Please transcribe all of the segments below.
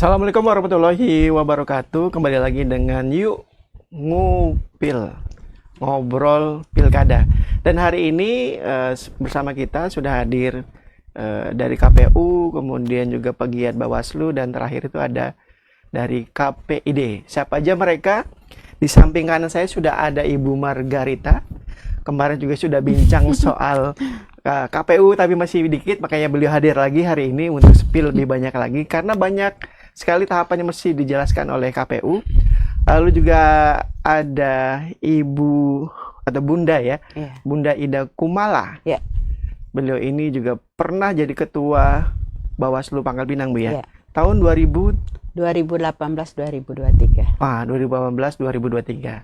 Assalamualaikum warahmatullahi wabarakatuh. Kembali lagi dengan Yuk Ngupil, ngobrol pilkada. Dan hari ini bersama kita sudah hadir dari KPU, kemudian juga pegiat Bawaslu, dan terakhir itu ada dari KPID. Siapa aja mereka? Di samping kanan saya sudah ada Ibu Margarita. Kemarin juga sudah bincang soal KPU tapi masih dikit, makanya beliau hadir lagi hari ini untuk spill lebih banyak lagi karena banyak sekali tahapannya mesti dijelaskan oleh KPU. Lalu juga ada Ibu atau Bunda ya, Bunda Ida Kumala. Beliau ini juga pernah jadi ketua Bawaslu Pangkal Pinang, Bu ya. Tahun 2018-2023. Wah, 2018-2023.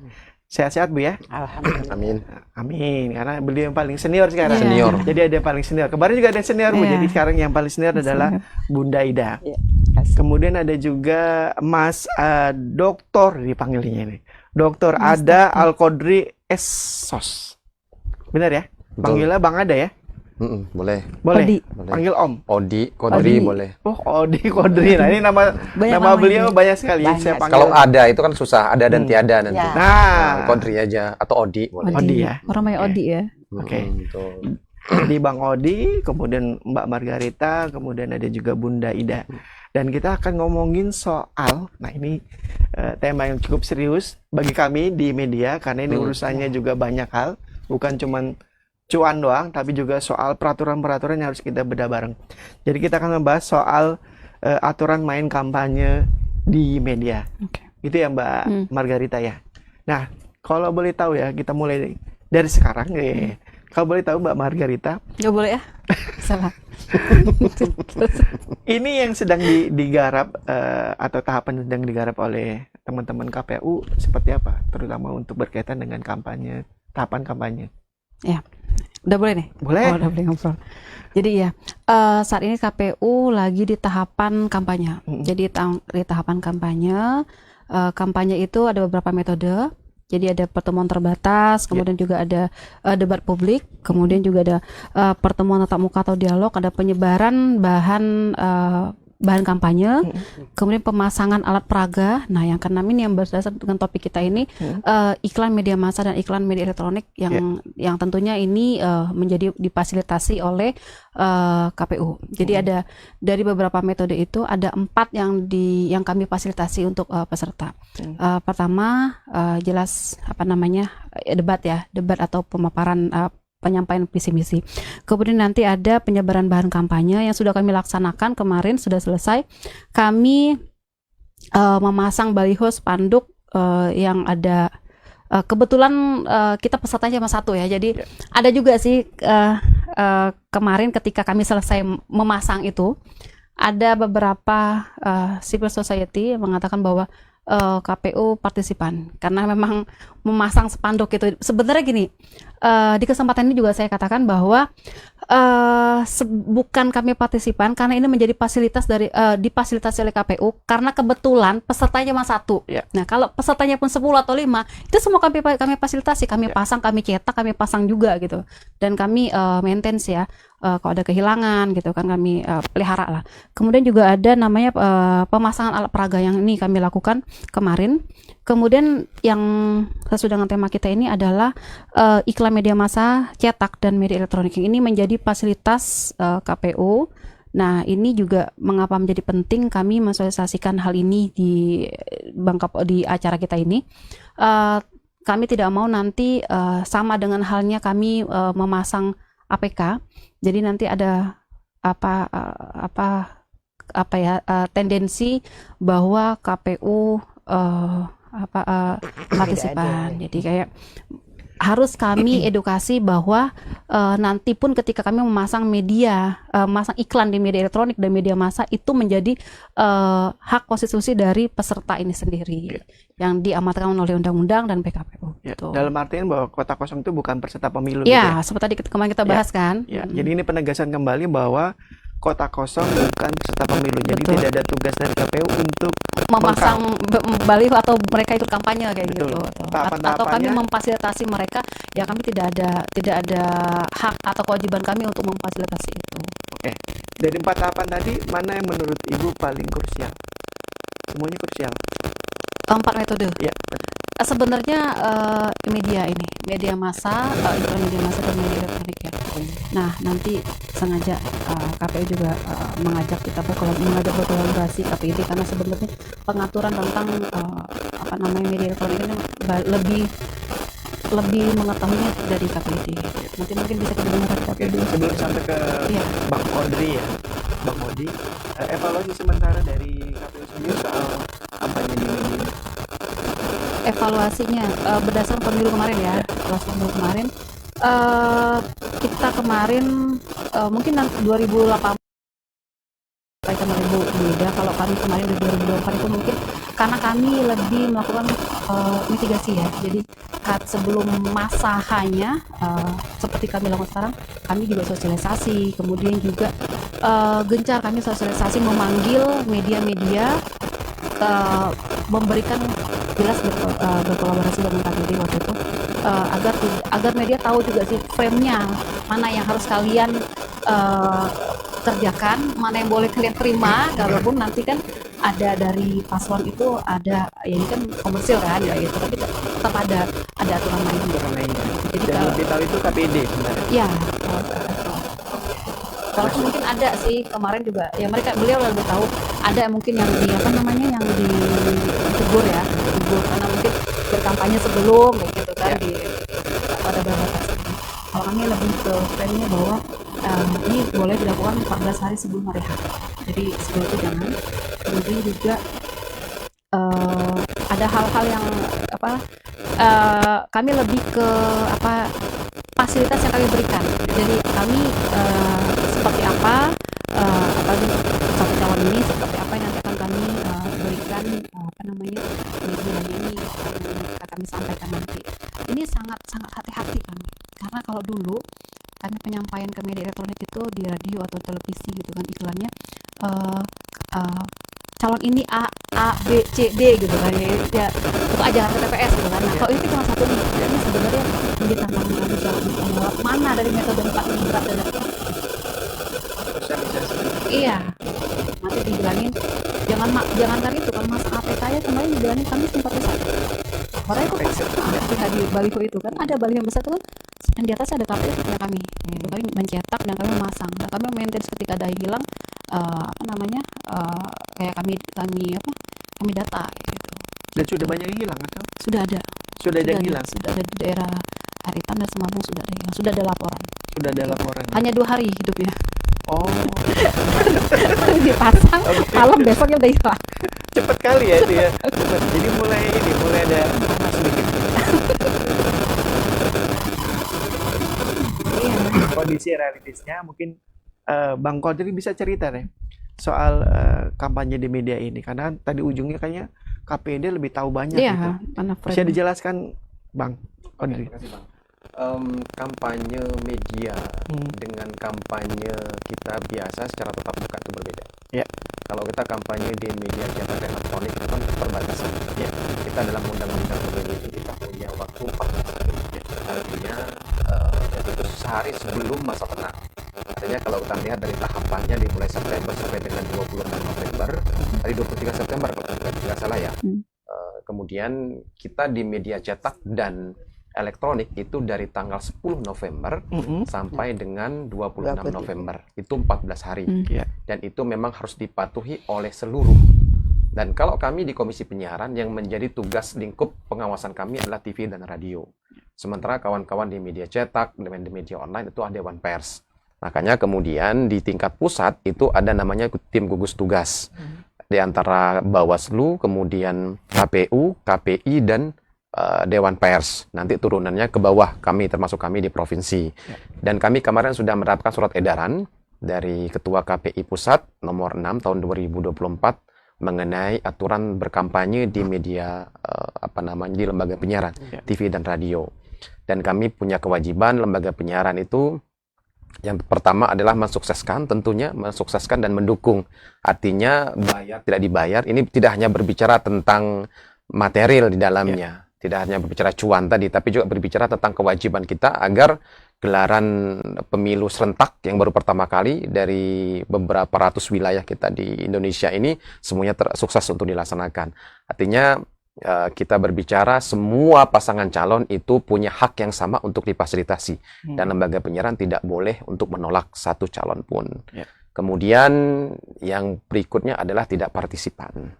Sehat-sehat, Bu ya? Alhamdulillah. Amin. Amin. Karena beliau yang paling senior sekarang. Senior. Jadi ada yang paling senior. Kemarin juga ada yang senior, Bu. Jadi sekarang yang paling senior adalah Bunda Ida. Kemudian ada juga Mas Doktor dipanggilnya ini. Doktor Ada Al-Qodri Essos. Benar ya? Panggilnya Bang Ada ya? Boleh. Boleh. Odi. Panggil Om. Odi, Kodri boleh. Oh, Odi Qodri. Nah, ini nama beliau banyak sekali. Banyak. Saya panggil. Kalau ada itu kan susah, ada dan tiada nanti. Ya. Nah, Kodri aja atau Odi boleh. Odi ya. Orang namanya Odi ya. Oke. Betul. Jadi Bang Odi, kemudian Mbak Margarita, kemudian ada juga Bunda Ida. Dan kita akan ngomongin soal, nah ini tema yang cukup serius bagi kami di media karena ini urusannya juga banyak hal, bukan cuman cuan doang, tapi juga soal peraturan-peraturan yang harus kita bedah bareng. Jadi kita akan membahas soal aturan main kampanye di media. Itu ya Mbak Margarita ya. Nah, kalau boleh tahu ya, kita mulai dari sekarang ya. Kalau boleh tahu Mbak Margarita, Nggak boleh ya? Salah. ini yang sedang digarap atau tahapan yang sedang digarap oleh teman-teman KPU seperti apa? Terutama untuk berkaitan dengan kampanye, tahapan kampanye. Ya, udah boleh nih? Boleh. Oh, udah boleh ngobrol. Jadi ya, saat ini KPU lagi di tahapan kampanye. Jadi di tahapan kampanye, kampanye itu ada beberapa metode. Jadi ada pertemuan terbatas, kemudian juga ada debat publik, kemudian juga ada pertemuan tatap muka atau dialog, ada penyebaran bahan kampanye, kemudian pemasangan alat peraga. Nah, yang keenam ini yang berdasarkan dengan topik kita ini iklan media massa dan iklan media elektronik yang tentunya ini menjadi difasilitasi oleh KPU. Jadi ada dari beberapa metode itu ada 4 yang kami fasilitasi untuk peserta. Pertama jelas debat atau pemaparan penyampaian visi misi. Kemudian nanti ada penyebaran bahan kampanye yang sudah kami laksanakan kemarin, sudah selesai. Kami memasang baliho spanduk yang ada kebetulan kita pesertanya cuma 1 ya. Jadi ada juga sih kemarin ketika kami selesai memasang itu ada beberapa civil society yang mengatakan bahwa KPU partisipan karena memang memasang spanduk itu. Sebenarnya gini, di kesempatan ini juga saya katakan bahwa bukan kami partisipan karena ini menjadi fasilitas dari difasilitasi oleh KPU karena kebetulan pesertanya cuma 1. Nah, kalau pesertanya pun 10 atau 5, itu semua kami fasilitasi, kami pasang, kami cetak, kami pasang juga gitu. Dan kami maintain ya. Kalau ada kehilangan gitu kan kami pelihara lah. Kemudian juga ada namanya pemasangan alat peraga yang ini kami lakukan kemarin. Kemudian yang sesuai dengan tema kita ini adalah iklan media massa, cetak dan media elektronik. Ini menjadi fasilitas KPU. Nah, ini juga mengapa menjadi penting kami mensosialisasikan hal ini di acara kita ini. Kami tidak mau nanti sama dengan halnya kami memasang APK. Jadi nanti ada tendensi bahwa KPU partisipan. Jadi kayak harus kami edukasi bahwa nanti pun ketika kami memasang masang iklan di media elektronik dan media massa itu menjadi hak konstitusi dari peserta ini sendiri yang diamanatkan oleh undang-undang dan PKPU. Gitu. Dalam artian bahwa kota kosong itu bukan peserta pemilu. Ya, seperti tadi kemarin kita bahas kan. Jadi ini penegasan kembali bahwa kota kosong bukan peserta pemilu. Jadi tidak ada tugas dari KPU untuk memasang baliho atau mereka ikut kampanye kayak gitu. Atau kami memfasilitasi mereka, ya kami tidak ada hak atau kewajiban kami untuk memfasilitasi itu. Oke. Dari 4 tahapan tadi, mana yang menurut Ibu paling krusial? Semuanya krusial. 4 metode. Ya. Sebenarnya media massa, iklan media massa dan media elektronik ya. Nah, nanti sengaja KPU juga mengajak kita berkolaborasi KPID, karena sebenarnya pengaturan tentang media elektronik ini lebih mengetahuinya dari KPID. Nanti mungkin bisa kita dengar dari KPID. Sebelum sampai ke Bang Audrey ya, Bang Odi, evaluasi sementara dari KPU sendiri soal kampanye di media. Evaluasinya berdasarkan pemilu kemarin ya, kita kemarin mungkin 2018 kemarin beda. Kalau kami kemarin di 2024 itu mungkin karena kami lebih melakukan mitigasi ya. Jadi sebelum masa hanya seperti kami lakukan sekarang, kami juga sosialisasi, kemudian juga gencar kami sosialisasi memanggil media-media, memberikan jelas berkolaborasi dengan KPID waktu itu, agar media tahu juga sih frame-nya mana yang harus kalian kerjakan, mana yang boleh kalian terima, walaupun nanti kan ada dari paslon itu ada ya, ini kan komersil kan ya gitu, tapi tetap ada aturan main. Jadi dan lebih tahu itu KPID sebenarnya. Ya, kalau mungkin ada sih kemarin juga ya, beliau lebih tahu, ada mungkin yang yang ditegur karena mungkin berkampanye sebelum kayak gitu kan pada beberapa tersebut. Kalau kami lebih ke frame-nya bahwa ini boleh dilakukan 14 hari sebelum hari H. Jadi sebelum itu jangan. Kemudian juga ada hal-hal yang kami lebih ke fasilitas yang kami berikan. Jadi kami seperti apa satu calon ini, seperti apa yang nanti akan kami berikan media ini kami sampaikan nanti. Ini sangat hati-hati kami, karena kalau dulu kami penyampaian ke media elektronik itu di radio atau televisi gitu kan, iklannya calon ini A B C D gitu kan ya, untuk ajaran ke TPS gitu kan. Nah, kalau ini cuma satu nih, ini sebenarnya menjadi tantangan kami jauh menjawab mana dari metode 4 ini berat dan iya, nanti dibilangin jangankan itu kan, Mas APK ya kemarin dibilangin kami simpatisan. Makanya kok pas di baliho itu kan ada baliho yang besar tuh kan, dan di atas ada KPU punya kami. Itu kami mencetak dan kami memasang. Dan kami maintain ketika ada yang hilang kayak kami data gitu. Dan sudah banyak yang hilang atau? Sudah ada yang hilang. Sudah ada di daerah Haritan dan Semabung, sudah ada yang sudah ada laporan. Sudah ada laporan. Hanya 2 hari hidupnya. Oh. Dipasang, malam besoknya udah hilang. Cepet kali ya itu ya. Cepet. Jadi mulai ada panas sedikit. Kondisi realitisnya mungkin Bang Kodri bisa cerita deh soal kampanye di media ini, karena tadi ujungnya kayaknya KPID lebih tahu banyak gitu. Bisa dijelaskan Bang Kodri? Terima kasih Bang. Kampanye media dengan kampanye kita biasa secara tatap muka itu berbeda. Ya. Kalau kita kampanye di media cetak elektronik itu kan perbatasan. Ya. Kita dalam undang-undang pemilu itu kita punya waktu 14 hari. Ya. Artinya itu sehari sebelum masa tenang. Artinya kalau kita lihat dari tahapannya dimulai September sampai dengan 26 November, dari 23 September kalau tidak salah ya. Kemudian kita di media cetak dan elektronik itu dari tanggal 10 November sampai dengan 26 November. Itu 14 hari. Dan itu memang harus dipatuhi oleh seluruh. Dan kalau kami di Komisi Penyiaran, yang menjadi tugas lingkup pengawasan kami adalah TV dan radio. Sementara kawan-kawan di media cetak, di media online itu ada Dewan Pers. Makanya kemudian di tingkat pusat itu ada namanya tim gugus tugas. Di antara Bawaslu, kemudian KPU, KPI, dan Dewan Pers. Nanti turunannya ke bawah, termasuk kami di provinsi. Dan kami kemarin sudah mendapatkan surat edaran dari Ketua KPI Pusat nomor 6 tahun 2024 mengenai aturan berkampanye di media di lembaga penyiaran, TV dan radio. Dan kami punya kewajiban lembaga penyiaran itu yang pertama adalah mensukseskan dan mendukung. Artinya bayar tidak dibayar, ini tidak hanya berbicara tentang material di dalamnya. Tidak hanya berbicara cuan tadi, tapi juga berbicara tentang kewajiban kita agar gelaran pemilu serentak yang baru pertama kali dari beberapa ratus wilayah kita di Indonesia ini semuanya sukses untuk dilaksanakan. Artinya kita berbicara semua pasangan calon itu punya hak yang sama untuk difasilitasi dan lembaga penyiaran tidak boleh untuk menolak satu calon pun. Kemudian yang berikutnya adalah tidak partisipan.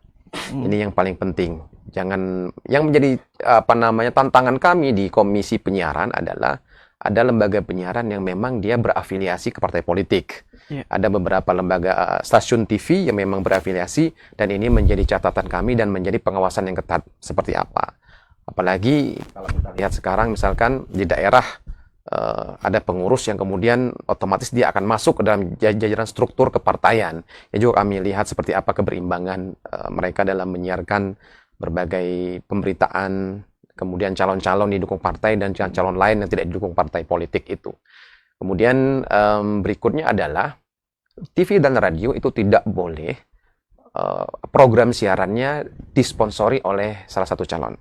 Ini yang paling penting. Jangan, yang menjadi tantangan kami di Komisi Penyiaran adalah ada lembaga penyiaran yang memang dia berafiliasi ke partai politik. Ada beberapa lembaga stasiun TV yang memang berafiliasi, dan ini menjadi catatan kami dan menjadi pengawasan yang ketat seperti apa. Apalagi kalau kita lihat sekarang misalkan di daerah ada pengurus yang kemudian otomatis dia akan masuk ke dalam jajaran struktur kepartaian. Ya juga kami lihat seperti apa keberimbangan mereka dalam menyiarkan berbagai pemberitaan, kemudian calon-calon didukung partai dan calon lain yang tidak didukung partai politik itu. Kemudian berikutnya adalah TV dan radio itu tidak boleh program siarannya disponsori oleh salah satu calon.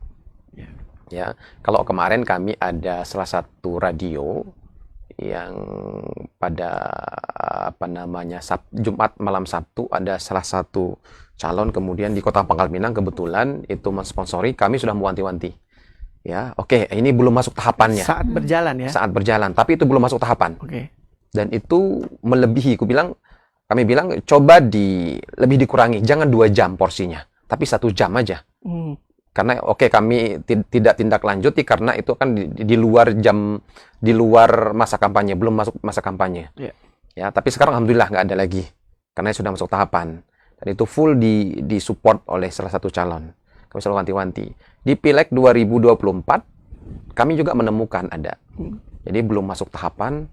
Ya, kalau kemarin kami ada salah satu radio yang pada Jumat malam Sabtu ada salah satu calon kemudian di Kota Pangkal Pinang kebetulan itu mensponsori, kami sudah mewanti-wanti. Ya, oke, ini belum masuk tahapannya. Saat berjalan ya. Saat berjalan, tapi itu belum masuk tahapan. Dan itu melebihi, kami bilang coba lebih dikurangi, jangan 2 jam porsinya, tapi 1 jam aja. Karena kami tidak tindak lanjuti karena itu kan di luar di luar masa kampanye, belum masuk masa kampanye. Ya, tapi sekarang alhamdulillah nggak ada lagi karena sudah masuk tahapan. Dan itu full disupport oleh salah satu calon. Kami selalu wanti-wanti. Di Pileg 2024 kami juga menemukan ada. Jadi belum masuk tahapan.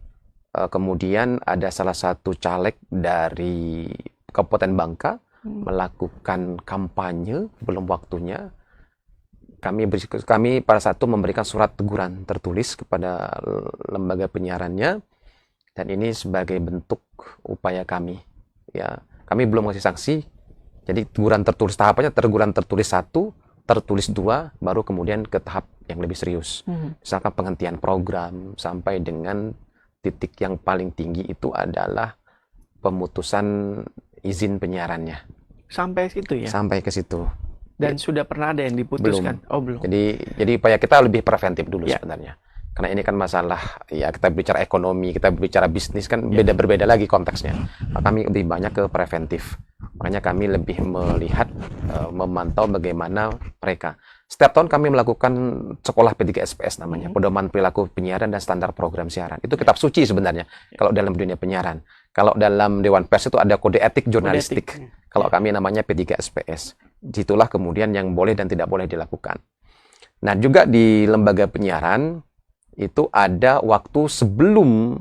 Kemudian ada salah satu caleg dari Kabupaten Bangka melakukan kampanye belum waktunya. Kami pada saat itu memberikan surat teguran tertulis kepada lembaga penyiarannya, dan ini sebagai bentuk upaya kami. Ya, kami belum ngasih sanksi. Jadi teguran tertulis tahapannya teguran tertulis 1, tertulis 2, baru kemudian ke tahap yang lebih serius. Misalkan penghentian program sampai dengan titik yang paling tinggi itu adalah pemutusan izin penyiarannya. Sampai situ ya? Sampai ke situ. Dan sudah pernah ada yang diputuskan? Belum. Oh, belum. Jadi upaya kita lebih preventif dulu sebenarnya. Karena ini kan masalah, ya kita bicara ekonomi, kita bicara bisnis kan berbeda lagi konteksnya. Maka kami lebih banyak ke preventif. Makanya kami lebih melihat, memantau bagaimana mereka. Setiap tahun kami melakukan sekolah P3SPS namanya, pedoman perilaku penyiaran dan standar program siaran. Itu kitab suci sebenarnya kalau dalam dunia penyiaran. Kalau dalam Dewan Pers itu ada kode etik jurnalistik. Kalau kami namanya P3SPS. Disitulah kemudian yang boleh dan tidak boleh dilakukan. Nah, juga di lembaga penyiaran itu ada waktu sebelum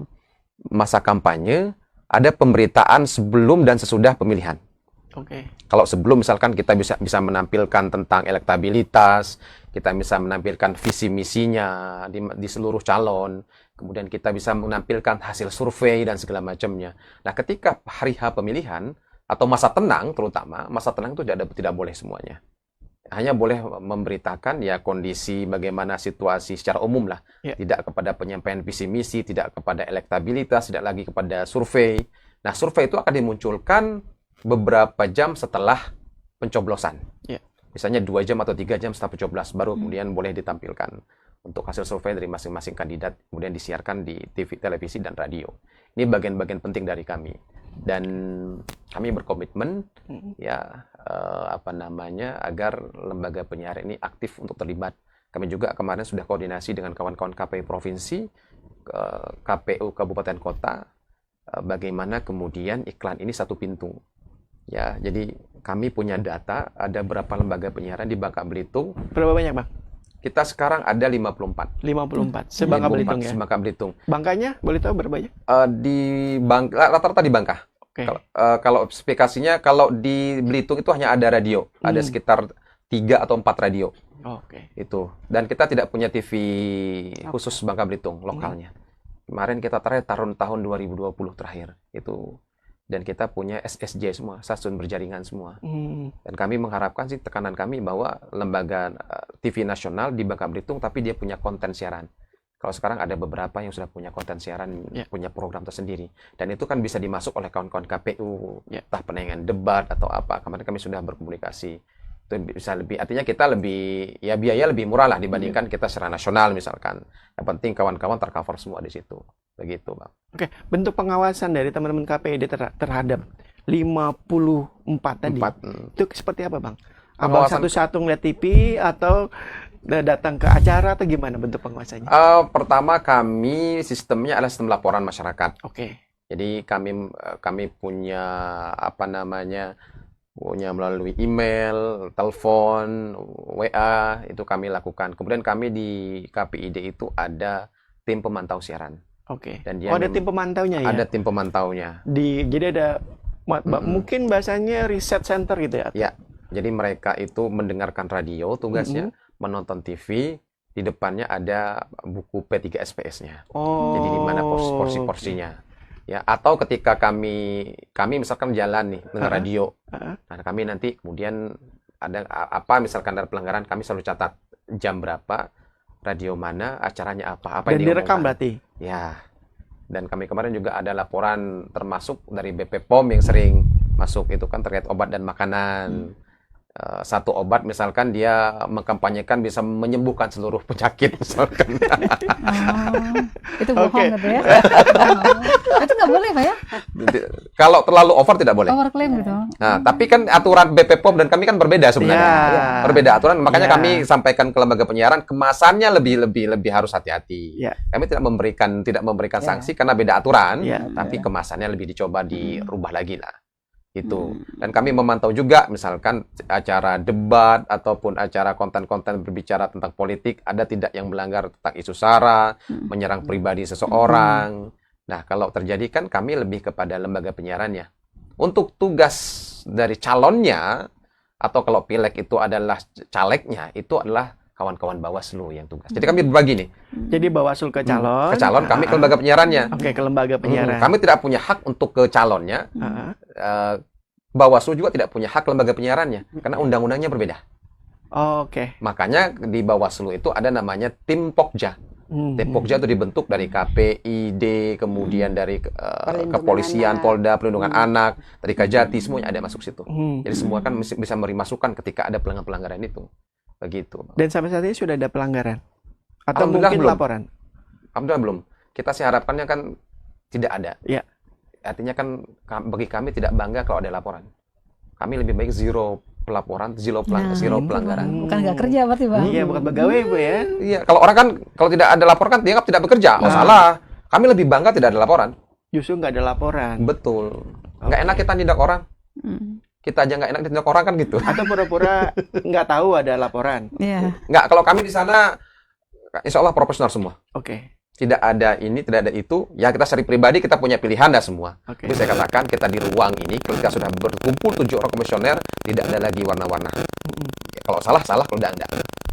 masa kampanye, ada pemberitaan sebelum dan sesudah pemilihan. Kalau sebelum misalkan kita bisa menampilkan tentang elektabilitas, kita bisa menampilkan visi misinya di seluruh calon, kemudian kita bisa menampilkan hasil survei dan segala macamnya. Nah, ketika hari H pemilihan atau masa tenang, terutama masa tenang itu tidak boleh semuanya. Hanya boleh memberitakan ya kondisi bagaimana situasi secara umum lah, tidak kepada penyampaian visi misi, tidak kepada elektabilitas, tidak lagi kepada survei. Nah, survei itu akan dimunculkan beberapa jam setelah pencoblosan. Misalnya 2 jam atau 3 jam setelah pencoblosan baru kemudian boleh ditampilkan untuk hasil survei dari masing-masing kandidat, kemudian disiarkan di TV, televisi dan radio. Ini bagian-bagian penting dari kami. Dan kami berkomitmen agar lembaga penyiaran ini aktif untuk terlibat. Kami juga kemarin sudah koordinasi dengan kawan-kawan KPU provinsi, KPU kabupaten kota, bagaimana kemudian iklan ini satu pintu. Ya, jadi kami punya data ada berapa lembaga penyiaran di Bangka Belitung. Berapa banyak, Bang? Kita sekarang ada 54. 54. Sebangka Belitung ya? Sebangka Belitung. Bangkanya boleh tahu berapa banyak? Rata-rata di Bangka. Kalau spesifikasinya, kalau di Belitung itu hanya ada radio. Ada sekitar 3 atau 4 radio. Itu. Dan kita tidak punya TV khusus Bangka Belitung, lokalnya. Kemarin kita terakhir tahun 2020 terakhir. Itu. Dan kita punya SSJ semua, stasiun berjaringan semua. Dan kami mengharapkan sih, tekanan kami bahwa lembaga TV nasional di Bangka Belitung, tapi dia punya konten siaran. Kalau sekarang ada beberapa yang sudah punya konten siaran, punya program tersendiri. Dan itu kan bisa dimasuk oleh kawan-kawan KPU, entah penayangan debat atau apa. Kemarin kami sudah berkomunikasi. Itu bisa lebih, artinya kita lebih, ya biaya lebih murah lah dibandingkan kita secara nasional misalkan. Yang penting kawan-kawan tercover semua di situ. Begitu, Bang. Oke, bentuk pengawasan dari teman-teman KPID terhadap 54 tadi, itu seperti apa, Bang? Abang satu-satu ngeliat TV atau datang ke acara atau gimana bentuk pengawasannya? Pertama kami sistemnya adalah sistem laporan masyarakat. Oke. Jadi kami punya punya melalui email, telepon, WA itu kami lakukan. Kemudian kami di KPID itu ada tim pemantau siaran. Oke. Dan dia ada tim pemantaunya ya? Ada tim pemantaunya. Jadi ada mungkin bahasanya riset center gitu ya? Ya. Jadi mereka itu mendengarkan radio tugasnya. Menonton TV, di depannya ada buku P3 SPS-nya. Jadi di mana porsi-porsinya. Ya, atau ketika kami misalkan jalan nih dengan radio. Nah, kami nanti kemudian ada apa misalkan ada pelanggaran, kami selalu catat jam berapa, radio mana, acaranya apa Dan yang direkam berarti. Ya. Dan kami kemarin juga ada laporan termasuk dari BP POM yang sering masuk itu kan terkait obat dan makanan. Satu obat misalkan dia mengkampanyekan bisa menyembuhkan seluruh penyakit misalkan. Itu bohong gitu ya? Itu nggak boleh Pak ya? Kalau terlalu over tidak boleh. Overclaim gitu. Nah, tapi kan aturan BP POM dan kami kan berbeda sebenarnya. Berbeda aturan, makanya kami sampaikan ke lembaga penyiaran kemasannya lebih harus hati-hati. Kami tidak memberikan sanksi karena beda aturan, tapi kemasannya lebih dicoba dirubah lagi lah. Itu. Dan kami memantau juga misalkan acara debat ataupun acara konten-konten berbicara tentang politik ada tidak yang melanggar tentang isu sara, menyerang pribadi seseorang. Nah, kalau terjadi kan kami lebih kepada lembaga penyiarannya. Untuk tugas dari calonnya atau kalau pileg itu adalah calegnya, itu adalah kawan-kawan Bawaslu yang tugas. Jadi kami berbagi nih. Jadi Bawaslu ke calon. Ke calon, kami ke lembaga penyiarannya. Oke, ke lembaga penyiaran. Kami tidak punya hak untuk ke calonnya. Bawaslu juga tidak punya hak lembaga penyiarannya. Karena undang-undangnya berbeda. Oke. Makanya di Bawaslu itu ada namanya tim Pokja. Tim Pokja itu dibentuk dari KPID, kemudian dari kepolisian, Polda, Perlindungan Anak, dari Kajati, semuanya ada masuk situ. Jadi semua kan bisa memberi masukan ketika ada pelanggaran itu. Begitu. Dan sampai saat ini sudah ada pelanggaran? Atau mungkin belum. laporan? Alhamdulillah belum. Kita sih harapannya kan tidak ada. Ya. Artinya kan bagi kami tidak bangga kalau ada laporan. Kami lebih baik zero pelaporan, zero pelanggaran. Bukan nggak kerja berarti Bang? Iya, bukan pegawai Bu ya. Iya, kalau orang kan kalau tidak ada laporan kan dianggap tidak bekerja. Oh salah. Kami lebih bangga tidak ada laporan. Justru nggak ada laporan. Betul. Nggak enak kita nindak orang. Kita aja nggak enak ditindak orang kan gitu. Atau pura-pura nggak tahu ada laporan. Iya. Nggak, kalau kami di sana insya Allah profesional semua. Oke. Tidak ada ini, tidak ada itu. Ya kita secara pribadi kita punya pilihan dah semua. Oke. Jadi saya katakan kita di ruang ini ketika sudah berkumpul 7 orang komisioner tidak ada lagi warna-warna. Ya, kalau salah, kalau enggak.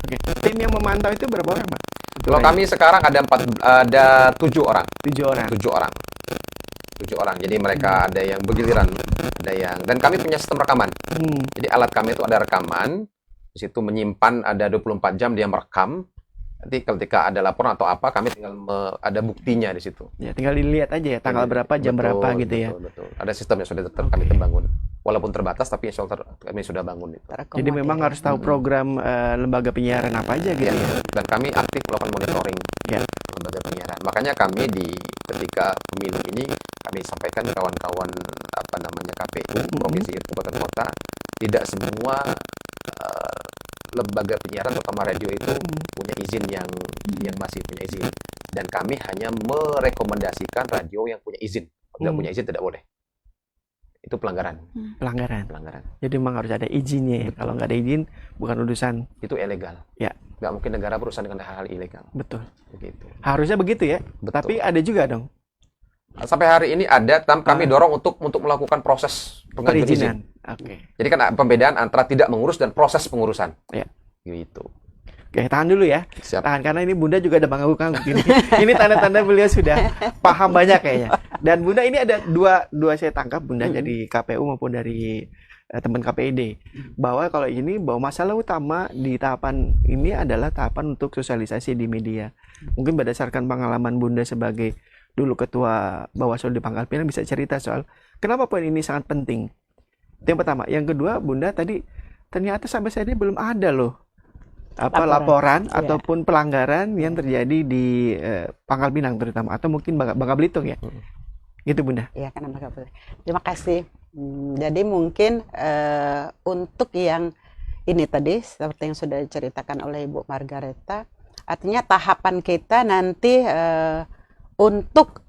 Oke. Tim yang memantau itu berapa orang, Pak? Kalau kami sekarang ada 7 orang. 7 orang. 7 orang. 7 orang. Jadi mereka ada yang bergiliran, ada yang, dan kami punya sistem rekaman. Jadi alat kami itu ada rekaman, di situ menyimpan ada 24 jam dia merekam. Nanti ketika ada laporan atau apa, kami tinggal ada buktinya di situ. Ya, tinggal dilihat aja ya tanggal berapa, jam berapa gitu ya. Betul. Ada sistem yang sudah kami terbangun. Walaupun terbatas tapi insya Allah kami sudah bangun itu. Jadi memang harus tahu program lembaga penyiaran apa aja gitu ya. Dan kami aktif melakukan monitoring lembaga penyiaran. Makanya kami ketika pemilu ini kami sampaikan kawan-kawan KPU provinsi kabupaten kota, tidak semua lembaga penyiaran terutama radio itu punya izin yang masih punya izin, dan kami hanya merekomendasikan radio yang punya izin. Tidak punya izin tidak boleh. Itu pelanggaran. Jadi memang harus ada izinnya ya. Kalau nggak ada izin bukan urusan, itu ilegal. Ya. Nggak mungkin negara berurusan dengan hal-hal ilegal. Betul. Begitu. Harusnya begitu ya. Betul. Tapi ada juga dong. Sampai hari ini ada, kami dorong untuk melakukan proses pengajuan izin. Oke. Jadi kan pembedaan antara tidak mengurus dan proses pengurusan. Ya. Gitu. Oke, tahan dulu ya. Siap. Tahan, karena ini Bunda juga ada mengangguk-angguk ini. Ini tanda-tanda beliau sudah paham banyak kayaknya. Dan Bunda ini ada dua saya tangkap Bunda, jadi KPU maupun dari teman KPID bahwa kalau ini bahwa masalah utama di tahapan ini adalah tahapan untuk sosialisasi di media. Mungkin berdasarkan pengalaman Bunda sebagai dulu ketua Bawaslu di Pangkal Pinang bisa cerita soal kenapa poin ini sangat penting. Itu yang pertama. Yang kedua, Bunda tadi ternyata sampai saat ini belum ada loh laporan ataupun pelanggaran yang terjadi di Pangkal Pinang terutama atau mungkin Bangka Belitung ya. Gitu Bunda. Iya, karena Bangka Belitung. Terima kasih. Jadi mungkin untuk yang ini tadi seperti yang sudah diceritakan oleh Ibu Margareta, artinya tahapan kita nanti untuk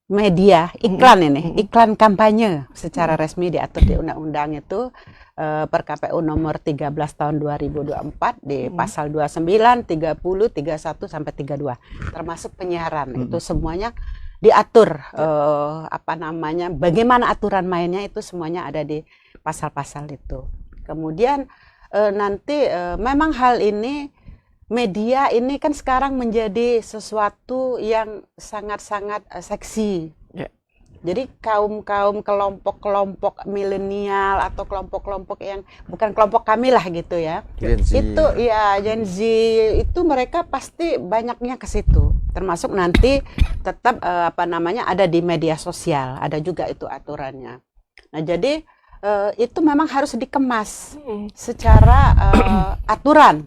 media iklan ini, iklan kampanye secara resmi diatur di undang-undang itu per KPU nomor 13 tahun 2024 di pasal 29, 30, 31 sampai 32 termasuk penyiaran itu semuanya diatur bagaimana aturan mainnya itu semuanya ada di pasal-pasal itu. Kemudian nanti memang hal ini media ini kan sekarang menjadi sesuatu yang sangat-sangat seksi. Jadi kaum-kaum kelompok-kelompok milenial atau kelompok-kelompok yang bukan kelompok kami lah gitu ya. Itu ya Gen Z itu mereka pasti banyaknya ke situ. Termasuk nanti tetap ada di media sosial, ada juga itu aturannya. Nah, jadi itu memang harus dikemas secara aturan.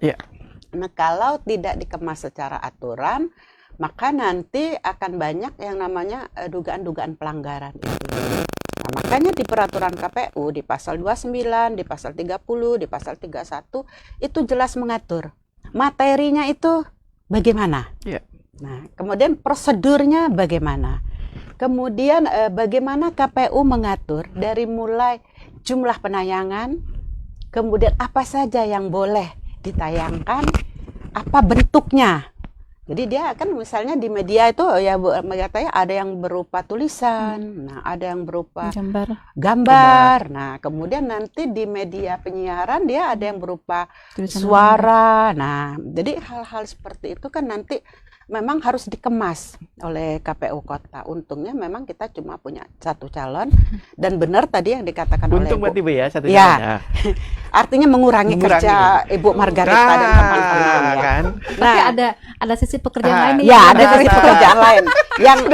Nah, kalau tidak dikemas secara aturan, maka nanti akan banyak yang namanya dugaan-dugaan pelanggaran itu. Nah, makanya di peraturan KPU di pasal 29, di pasal 30, di pasal 31 itu jelas mengatur materinya itu bagaimana. Nah, kemudian prosedurnya bagaimana. Kemudian bagaimana KPU mengatur dari mulai jumlah penayangan, kemudian apa saja yang boleh ditayangkan, apa bentuknya. Jadi dia kan misalnya di media itu ya katanya ada yang berupa tulisan, nah ada yang berupa gambar. Nah, kemudian nanti di media penyiaran dia ada yang berupa tulisan suara. Nah, jadi hal-hal seperti itu kan nanti memang harus dikemas oleh KPU Kota. Untungnya memang kita cuma punya satu calon dan benar tadi yang dikatakan oleh Ibu. Berarti ya satu ya, calon. Artinya mengurangi kerja Ibu Margareta dan teman-teman ya. Kan? Tapi ada sisi pekerjaan lain nih. Ya, ada sisi pekerjaan lain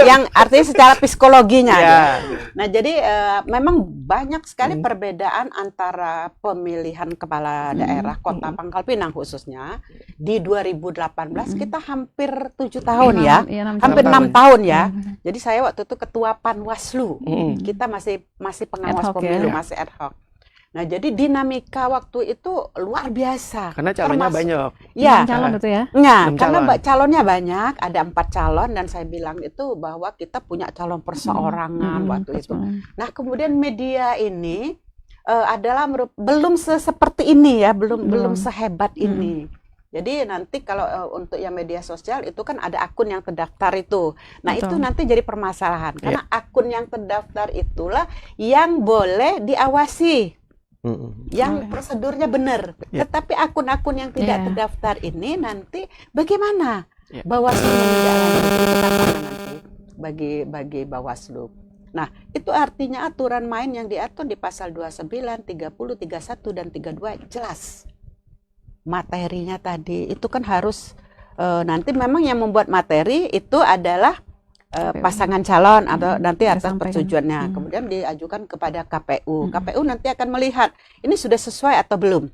yang artinya secara psikologinya. Nah, jadi memang banyak sekali perbedaan antara pemilihan kepala daerah Kota Pangkal Pinang khususnya di 2018 kita hampir 7 tahun ya. Hampir 6 tahun ya. Jadi saya waktu itu ketua Panwaslu. Kita masih pengawas pemilu, masih ad hoc. Nah, jadi dinamika waktu itu luar biasa. Karena calonnya banyak. Ya, calon itu ya. Nah, karena calonnya banyak, ada 4 calon dan saya bilang itu bahwa kita punya calon perseorangan waktu itu. Nah, kemudian media ini adalah belum seperti ini ya, belum sehebat ini. Jadi nanti kalau untuk yang media sosial itu kan ada akun yang terdaftar itu. Nah, itu nanti jadi permasalahan karena akun yang terdaftar itulah yang boleh diawasi. Yang prosedurnya benar. Tetapi akun-akun yang tidak terdaftar ini nanti bagaimana Bawaslu menindaklanjuti itu tantangan nanti bagi Bawaslu. Nah, itu artinya aturan main yang diatur di pasal 29, 30, 31 dan 32 jelas. Materinya tadi itu kan harus nanti memang yang membuat materi itu adalah pasangan calon atau nanti atas persetujuannya. Kemudian diajukan kepada KPU. KPU nanti akan melihat ini sudah sesuai atau belum.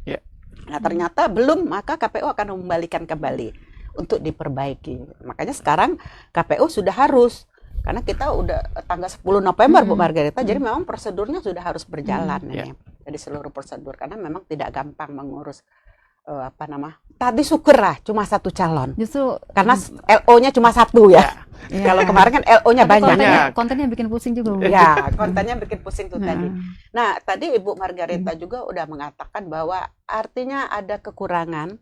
Nah, ternyata belum, maka KPU akan mengembalikan kembali untuk diperbaiki. Makanya sekarang KPU sudah harus, karena kita udah tanggal 10 November Bu Margareta, jadi memang prosedurnya sudah harus berjalan ini. Jadi seluruh prosedur karena memang tidak gampang mengurus tadi syukurlah cuma 1 calon. Justru karena LO-nya cuma 1 ya. Kalau kemarin kan LO-nya banyak. Kontennya bikin pusing juga. Ya, kontennya bikin pusing tuh tadi. Nah, tadi Ibu Margareta juga udah mengatakan bahwa artinya ada kekurangan,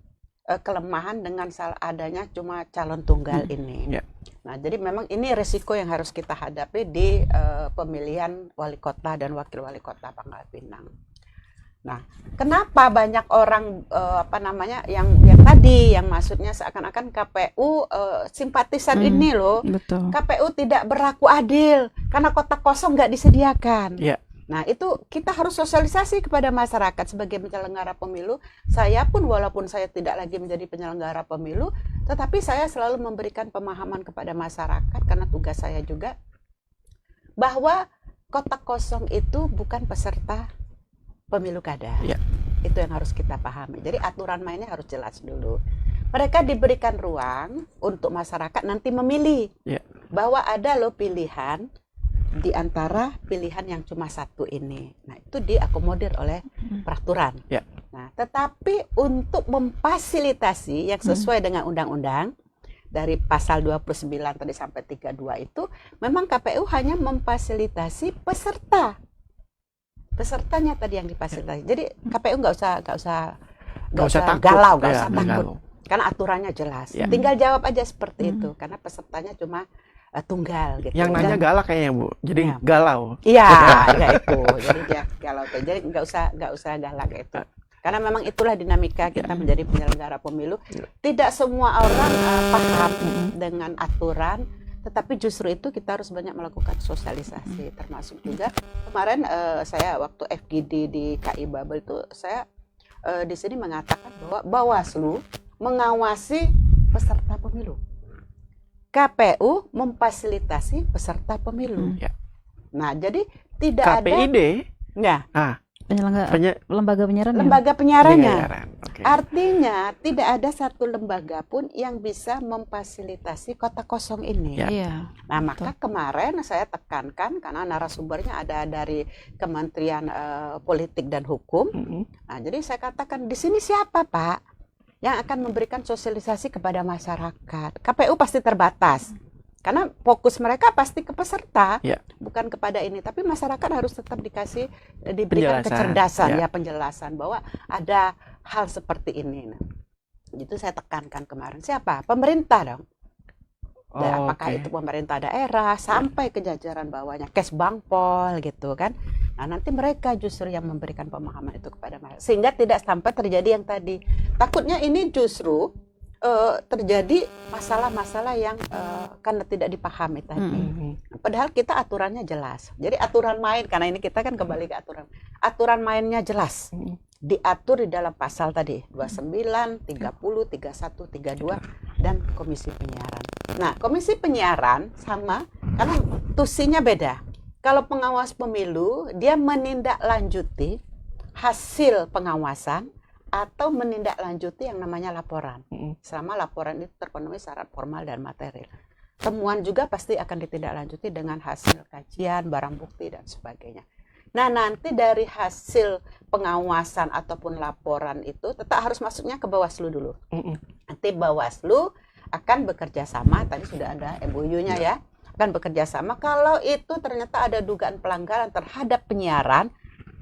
kelemahan dengan adanya cuma calon tunggal ini. Nah, jadi memang ini resiko yang harus kita hadapi di pemilihan wali kota dan wakil wali kota Pangkal Pinang. Nah, kenapa banyak orang yang tadi yang maksudnya seakan-akan KPU simpatisan ini loh. Betul. KPU tidak berlaku adil karena kota kosong nggak disediakan. Nah, itu kita harus sosialisasi kepada masyarakat sebagai penyelenggara pemilu. Saya pun walaupun saya tidak lagi menjadi penyelenggara pemilu, tetapi saya selalu memberikan pemahaman kepada masyarakat karena tugas saya juga bahwa kotak kosong itu bukan peserta pemilu kada. Ya. Itu yang harus kita pahami. Jadi aturan mainnya harus jelas dulu. Mereka diberikan ruang untuk masyarakat nanti memilih bahwa ada loh pilihan di antara pilihan yang cuma satu ini. Nah, itu diakomodir oleh peraturan. Ya. Nah, tetapi untuk memfasilitasi yang sesuai dengan undang-undang dari pasal 29 tadi sampai 32 itu memang KPU hanya memfasilitasi peserta. Pesertanya tadi yang difasilitasi. Jadi KPU nggak usah takut. galau, nggak usah takut. Galau. Karena aturannya jelas. Ya. Tinggal jawab aja seperti itu karena pesertanya cuma tunggal gitu. Yang nanya galak kayaknya Bu, jadi Ya. galau. Iya, ya itu. Jadi dia galau. Jadi nggak usah galak itu. Karena memang itulah dinamika kita menjadi penyelenggara pemilu. Tidak semua orang paham dengan aturan, tetapi justru itu kita harus banyak melakukan sosialisasi. Termasuk juga kemarin saya waktu FGD di KI Babel itu saya di sini mengatakan bahwa Bawaslu mengawasi peserta pemilu. KPU memfasilitasi peserta pemilu. Ya. Nah, jadi tidak KPID, ada lembaga penyiaran. Lembaga penyiarannya. Okay. Artinya tidak ada satu lembaga pun yang bisa memfasilitasi kotak kosong ini. Ya. Iya. Nah, maka kemarin saya tekankan karena narasumbernya ada dari Kementerian Politik dan Hukum. Nah, jadi saya katakan di sini siapa, Pak, yang akan memberikan sosialisasi kepada masyarakat? KPU pasti terbatas. Karena fokus mereka pasti ke peserta, bukan kepada ini. Tapi masyarakat harus tetap diberikan kecerdasan, penjelasan bahwa ada hal seperti ini. Nah, itu saya tekankan kemarin. Siapa? Pemerintah dong. Apakah itu pemerintah daerah sampai ke jajaran bawahnya, Kesbangpol gitu kan. Nah, nanti mereka justru yang memberikan pemahaman itu kepada masyarakat. Sehingga tidak sampai terjadi yang tadi. Takutnya ini justru terjadi masalah-masalah yang karena tidak dipahami tadi. Padahal kita aturannya jelas. Jadi aturan main, karena ini kita kan kembali ke aturan. Aturan mainnya jelas. Diatur di dalam pasal tadi 29, 30, 31, 32 dan Komisi Penyiaran. Nah, Komisi Penyiaran sama karena tusinya beda. Kalau pengawas pemilu dia menindaklanjuti hasil pengawasan atau menindaklanjuti yang namanya laporan. Selama laporan itu terpenuhi syarat formal dan material. Temuan juga pasti akan ditindaklanjuti dengan hasil kajian, barang bukti dan sebagainya. Nah, nanti dari hasil pengawasan ataupun laporan itu tetap harus masuknya ke Bawaslu dulu. Nanti Bawaslu akan bekerja sama, tadi sudah ada MOU-nya ya, akan bekerja sama. Kalau itu ternyata ada dugaan pelanggaran terhadap penyiaran,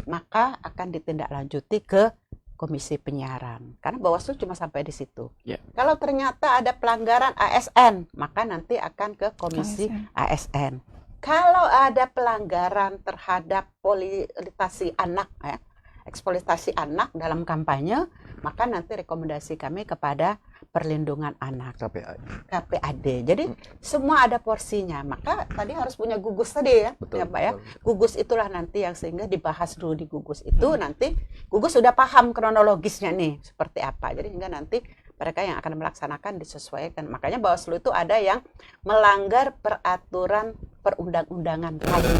maka akan ditindaklanjuti ke Komisi Penyiaran. Karena Bawaslu cuma sampai di situ. Kalau ternyata ada pelanggaran ASN, maka nanti akan ke Komisi ASN. Kalau ada pelanggaran terhadap eksploitasi anak dalam kampanye, maka nanti rekomendasi kami kepada Perlindungan Anak, KPAD. Jadi semua ada porsinya. Maka tadi harus punya gugus tadi ya, betul, Pak ya. Gugus itulah nanti yang sehingga dibahas dulu di gugus itu. Nanti gugus sudah paham kronologisnya nih seperti apa. Jadi hingga nanti mereka yang akan melaksanakan disesuaikan. Makanya Bawaslu itu ada yang melanggar peraturan perundang-undangan lain.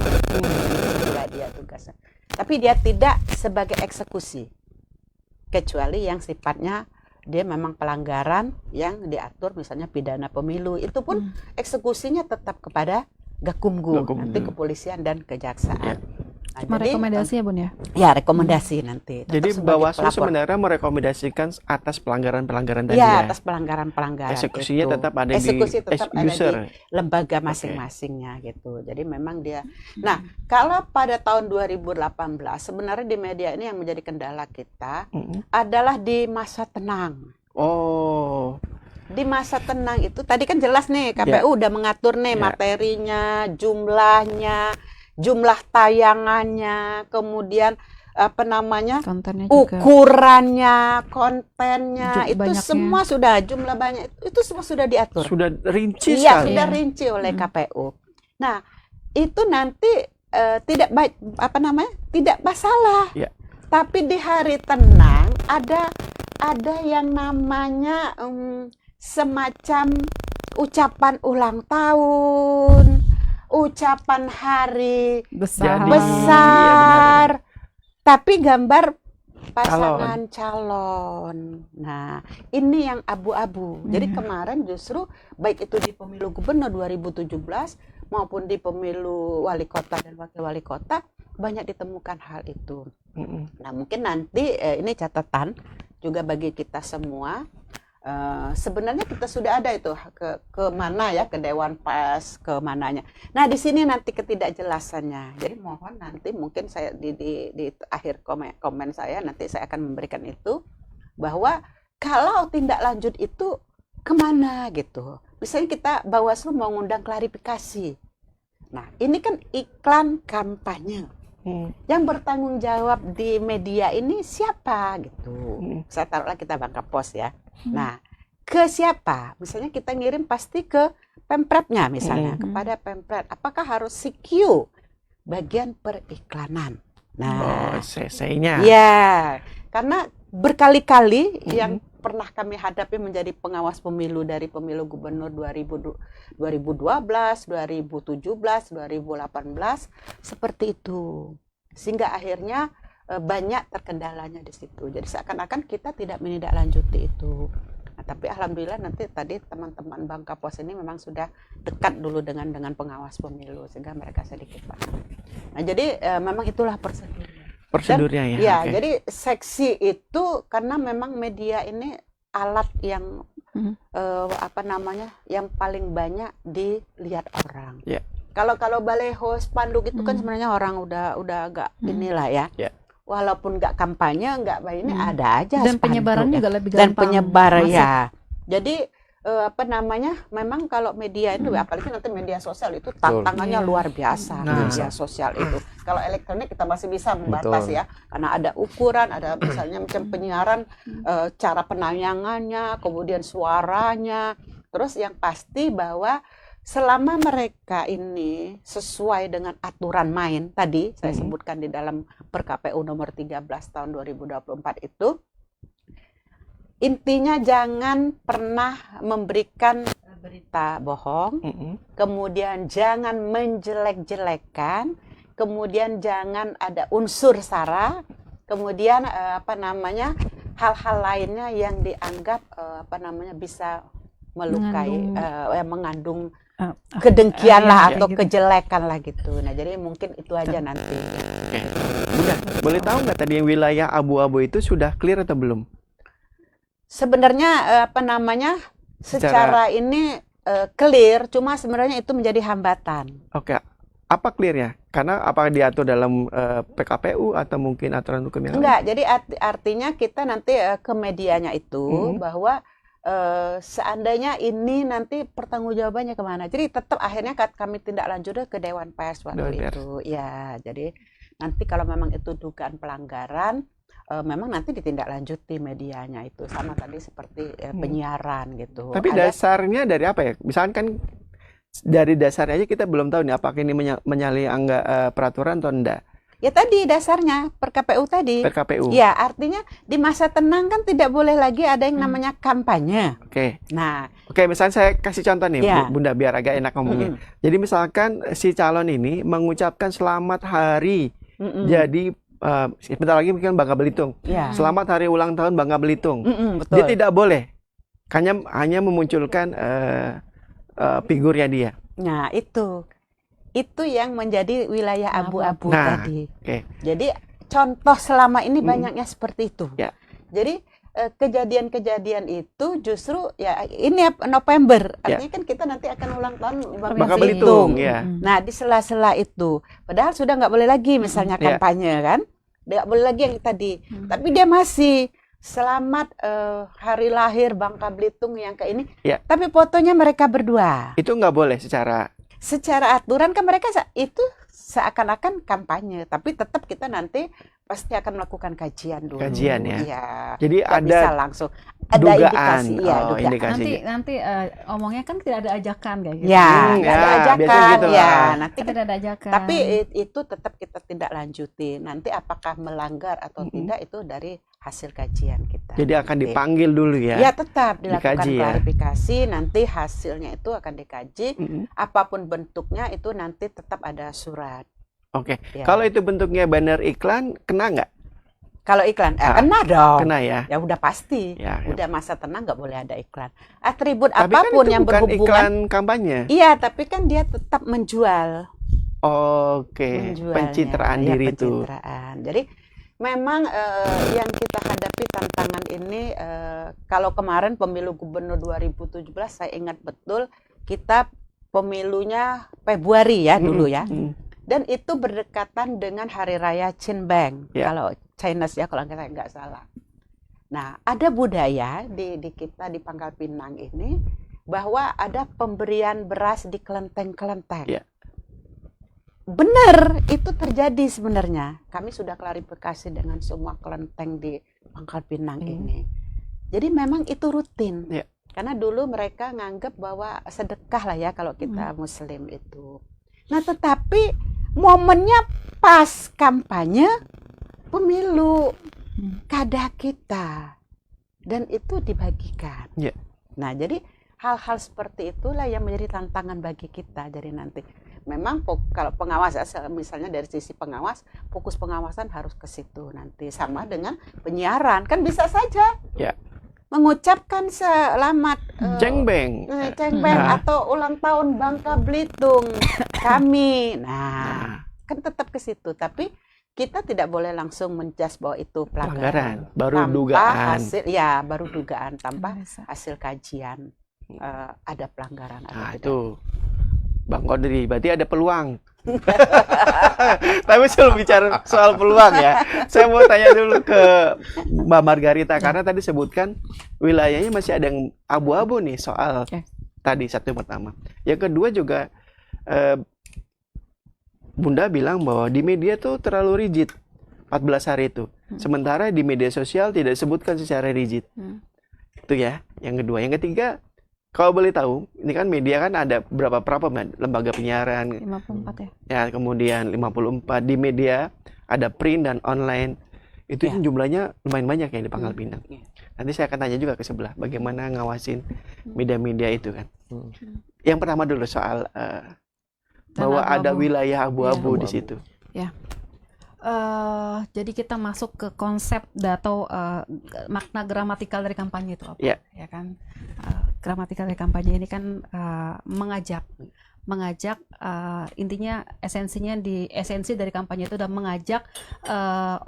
Tidak dia tugasnya. Tapi dia tidak sebagai eksekusi. Kecuali yang sifatnya dia memang pelanggaran yang diatur misalnya pidana pemilu. Itu pun eksekusinya tetap kepada Gakumdu, nanti kepolisian dan kejaksaan. Nah, rekomendasi ya Bun ya? Ya, rekomendasi nanti. Jadi Bawaslu sebenarnya merekomendasikan atas pelanggaran-pelanggaran tadi ya? Atas pelanggaran-pelanggaran. Eksekusinya itu. tetap ada Eksekusi di tetap ada di lembaga masing-masingnya gitu. Jadi memang dia. Nah, kalau pada tahun 2018 sebenarnya di media ini yang menjadi kendala kita adalah di masa tenang. Di masa tenang itu tadi kan jelas nih KPU udah mengatur nih materinya, jumlahnya, jumlah tayangannya, kemudian kontennya ukurannya, kontennya, itu banyaknya. Semua sudah jumlah banyak itu semua sudah diatur. Sudah rinci sekali. Sudah rinci oleh KPU. Nah, itu nanti tidak baik, tidak masalah. Ya. Tapi di hari tenang ada yang namanya semacam ucapan ulang tahun, ucapan hari Besar. Jadi, besar, tapi gambar pasangan Calon. calon. Nah, ini yang abu-abu. Jadi kemarin justru baik itu di pemilu gubernur 2017 maupun di pemilu wali kota dan wakil wali kota banyak ditemukan hal itu. Nah, mungkin nanti ini catatan juga bagi kita semua. Sebenarnya kita sudah ada itu ke mana ya, ke Dewan Pers, ke mananya. Nah, di sini nanti ketidakjelasannya. Jadi mohon nanti mungkin saya di akhir komen saya nanti saya akan memberikan itu, bahwa kalau tindak lanjut itu kemana gitu. Misalnya kita Bawaslu mau ngundang klarifikasi. Nah, ini kan iklan kampanye. Yang bertanggung jawab di media ini siapa gitu. Saya taruhlah kita Bangka Pos ya. Nah, ke siapa? Misalnya kita ngirim pasti ke Pemprepnya misalnya, kepada Pemprep. Apakah harus CQ bagian periklanan? Nah, CC-nya. ya, karena berkali-kali yang pernah kami hadapi menjadi pengawas pemilu dari pemilu gubernur 2012, 2017, 2018 seperti itu. Sehingga akhirnya banyak terkendalanya di situ. Jadi seakan-akan kita tidak menindaklanjuti itu. Nah, tapi alhamdulillah nanti tadi teman-teman Bangka Pos ini memang sudah dekat dulu dengan pengawas pemilu sehingga mereka sedikit paham. Nah, jadi memang itulah Prosedurnya ya. Ya, Oke. jadi seksi itu karena memang media ini alat yang yang paling banyak dilihat orang. Ya. Kalau baleho, spanduk itu kan sebenarnya orang udah agak inilah ya. Ya. Walaupun nggak kampanye, nggak ini ada aja. Dan spanduk penyebaran ya. juga lebih Dan gampang. penyebar masuk. ya. Jadi memang kalau media itu apalagi nanti media sosial itu tantangannya Iya. luar biasa. Nah. Media sosial itu kalau elektronik kita masih bisa membatas ya, karena ada ukuran, ada misalnya macam penyiaran, cara penayangannya, kemudian suaranya, terus yang pasti bahwa selama mereka ini sesuai dengan aturan main tadi saya sebutkan di dalam PerKPU nomor 13 tahun 2024 itu, intinya jangan pernah memberikan berita bohong, kemudian jangan menjelek-jelekan, kemudian jangan ada unsur sara, kemudian hal-hal lainnya yang dianggap bisa melukai, mengandung kedengkian lah atau kejelekan lah gitu. Nah, jadi mungkin itu aja nanti. Bunda, boleh tahu nggak tadi yang wilayah abu-abu itu sudah clear atau belum? Sebenarnya secara ini clear, cuma sebenarnya itu menjadi hambatan. Oke, apa clearnya? Karena apakah diatur dalam PKPU atau mungkin aturan hukum yang lain? Enggak, jadi artinya kita nanti ke medianya itu bahwa seandainya ini nanti pertanggungjawabannya kemana. Jadi tetap akhirnya kami tindak lanjut ke Dewan Pers waktu itu. Ya, jadi nanti kalau memang itu dugaan pelanggaran, memang nanti ditindaklanjuti medianya itu sama tadi seperti penyiaran gitu. Tapi dasarnya dari apa ya? Misalkan kan dari dasarnya aja kita belum tahu nih apakah ini menyalahi peraturan atau enggak. Ya tadi dasarnya PerKPU tadi. PKPU. Ya, artinya di masa tenang kan tidak boleh lagi ada yang namanya kampanye. Oke. Nah, Misalnya saya kasih contoh nih, Ya. Bunda, biar agak enak ngomongnya. Jadi misalkan si calon ini mengucapkan selamat hari jadi sebentar lagi mungkin Bangka Belitung. Ya. Selamat hari ulang tahun Bangka Belitung. Betul. Dia tidak boleh hanya memunculkan figurnya dia. Nah, itu yang menjadi wilayah abu-abu Nah, tadi. oke. Jadi contoh selama ini banyaknya seperti itu. Ya. Jadi kejadian-kejadian itu justru ya ini November, artinya kan kita nanti akan ulang tahun Bangka Belitung, ya. Nah, di sela-sela itu, padahal sudah nggak boleh lagi misalnya kampanye kan, nggak boleh lagi yang tadi, tapi dia masih selamat hari lahir Bangka Belitung yang ke ini, tapi fotonya mereka berdua. Itu nggak boleh secara aturan kan mereka itu seakan-akan kampanye, tapi tetap kita nanti pasti akan melakukan kajian dulu. Kajian ya. Iya. Jadi Nggak ada bisa langsung ada dugaan. indikasi, iya, Oh, dugaan. indikasi. Nanti omongnya kan tidak ada ajakan kayak gitu. Ya, Hmm, nggak ada ya, ajakan, biasanya gitu ya. lah. Nanti Tidak ada ajakan. tapi itu tetap kita tindak lanjuti. Nanti apakah melanggar atau tidak itu dari hasil kajian kita. Jadi akan Nanti. dipanggil dulu ya. Ya, tetap dilakukan Dikaji ya. klarifikasi, nanti hasilnya itu akan dikaji. Mm-mm. Apapun bentuknya itu nanti tetap ada surat. Oke. Ya. Kalau itu bentuknya banner iklan, kena nggak? Kalau iklan, Ah, kena dong. Kena ya. Ya udah pasti. Ya, ya. Udah masa tenang nggak boleh ada iklan. Atribut Tapi kan apapun itu yang bukan berhubungan. iklan kampanye. Iya, tapi kan dia tetap menjual. Oke, Menjualnya. pencitraan Ya, diri itu. pencitraan. Jadi memang yang kita hadapi tantangan ini kalau kemarin pemilu gubernur 2017 saya ingat betul kita pemilunya Februari ya dulu ya. Dan itu berdekatan dengan Hari Raya Qinbeng, Ya. kalau Chinese ya kalau saya nggak salah. Nah, ada budaya di kita di Pangkal Pinang ini bahwa ada pemberian beras di kelenteng-kelenteng. Ya. Benar, itu terjadi sebenarnya. Kami sudah klarifikasi dengan semua kelenteng di Pangkal Pinang ini. Jadi memang itu rutin. Ya. Karena dulu mereka nganggap bahwa sedekah lah ya kalau kita Muslim itu. Nah, tetapi momennya pas kampanye pemilu kada kita dan itu dibagikan. Ya. Nah, jadi hal-hal seperti itulah yang menjadi tantangan bagi kita. Jadi nanti memang kalau pengawas misalnya dari sisi pengawas, fokus pengawasan harus ke situ nanti sama dengan penyiaran kan bisa saja. Ya. Mengucapkan selamat Cengbeng. Cengbeng atau ulang tahun Bangka Belitung kami. Nah, Nah, kan tetap ke situ, tapi kita tidak boleh langsung menjudge bahwa itu pelanggaran. pelanggaran, baru Tanpa dugaan. hasil, ya baru dugaan tanpa Bisa. hasil kajian ada pelanggaran. Nah, atau tidak. itu Bang Kodri, berarti ada peluang. Tapi sebelum bicara soal peluang ya, saya mau tanya dulu ke Mbak Margarita karena tadi sebutkan wilayahnya masih ada yang abu-abu nih soal tadi satu yang pertama. Yang kedua juga Bunda bilang bahwa di media tuh terlalu rigid 14 hari itu. Sementara di media sosial tidak disebutkan secara rigid. Itu ya, yang kedua. Yang ketiga, kalau boleh tahu, ini kan media kan ada berapa lembaga penyiaran 54 ya. ya, kemudian 54 di media, ada print dan online. Itu Ya. jumlahnya lumayan banyak ya di Pangkal Pinang. Ya. Nanti saya akan tanya juga ke sebelah bagaimana ngawasin media-media itu kan. Yang pertama dulu soal bahwa ada abu-abu. wilayah abu-abu Ya. di situ. Jadi kita masuk ke konsep atau makna gramatikal dari kampanye itu apa? Ya. Ya kan, gramatikal dari kampanye ini kan mengajak, intinya esensi dari kampanye itu adalah mengajak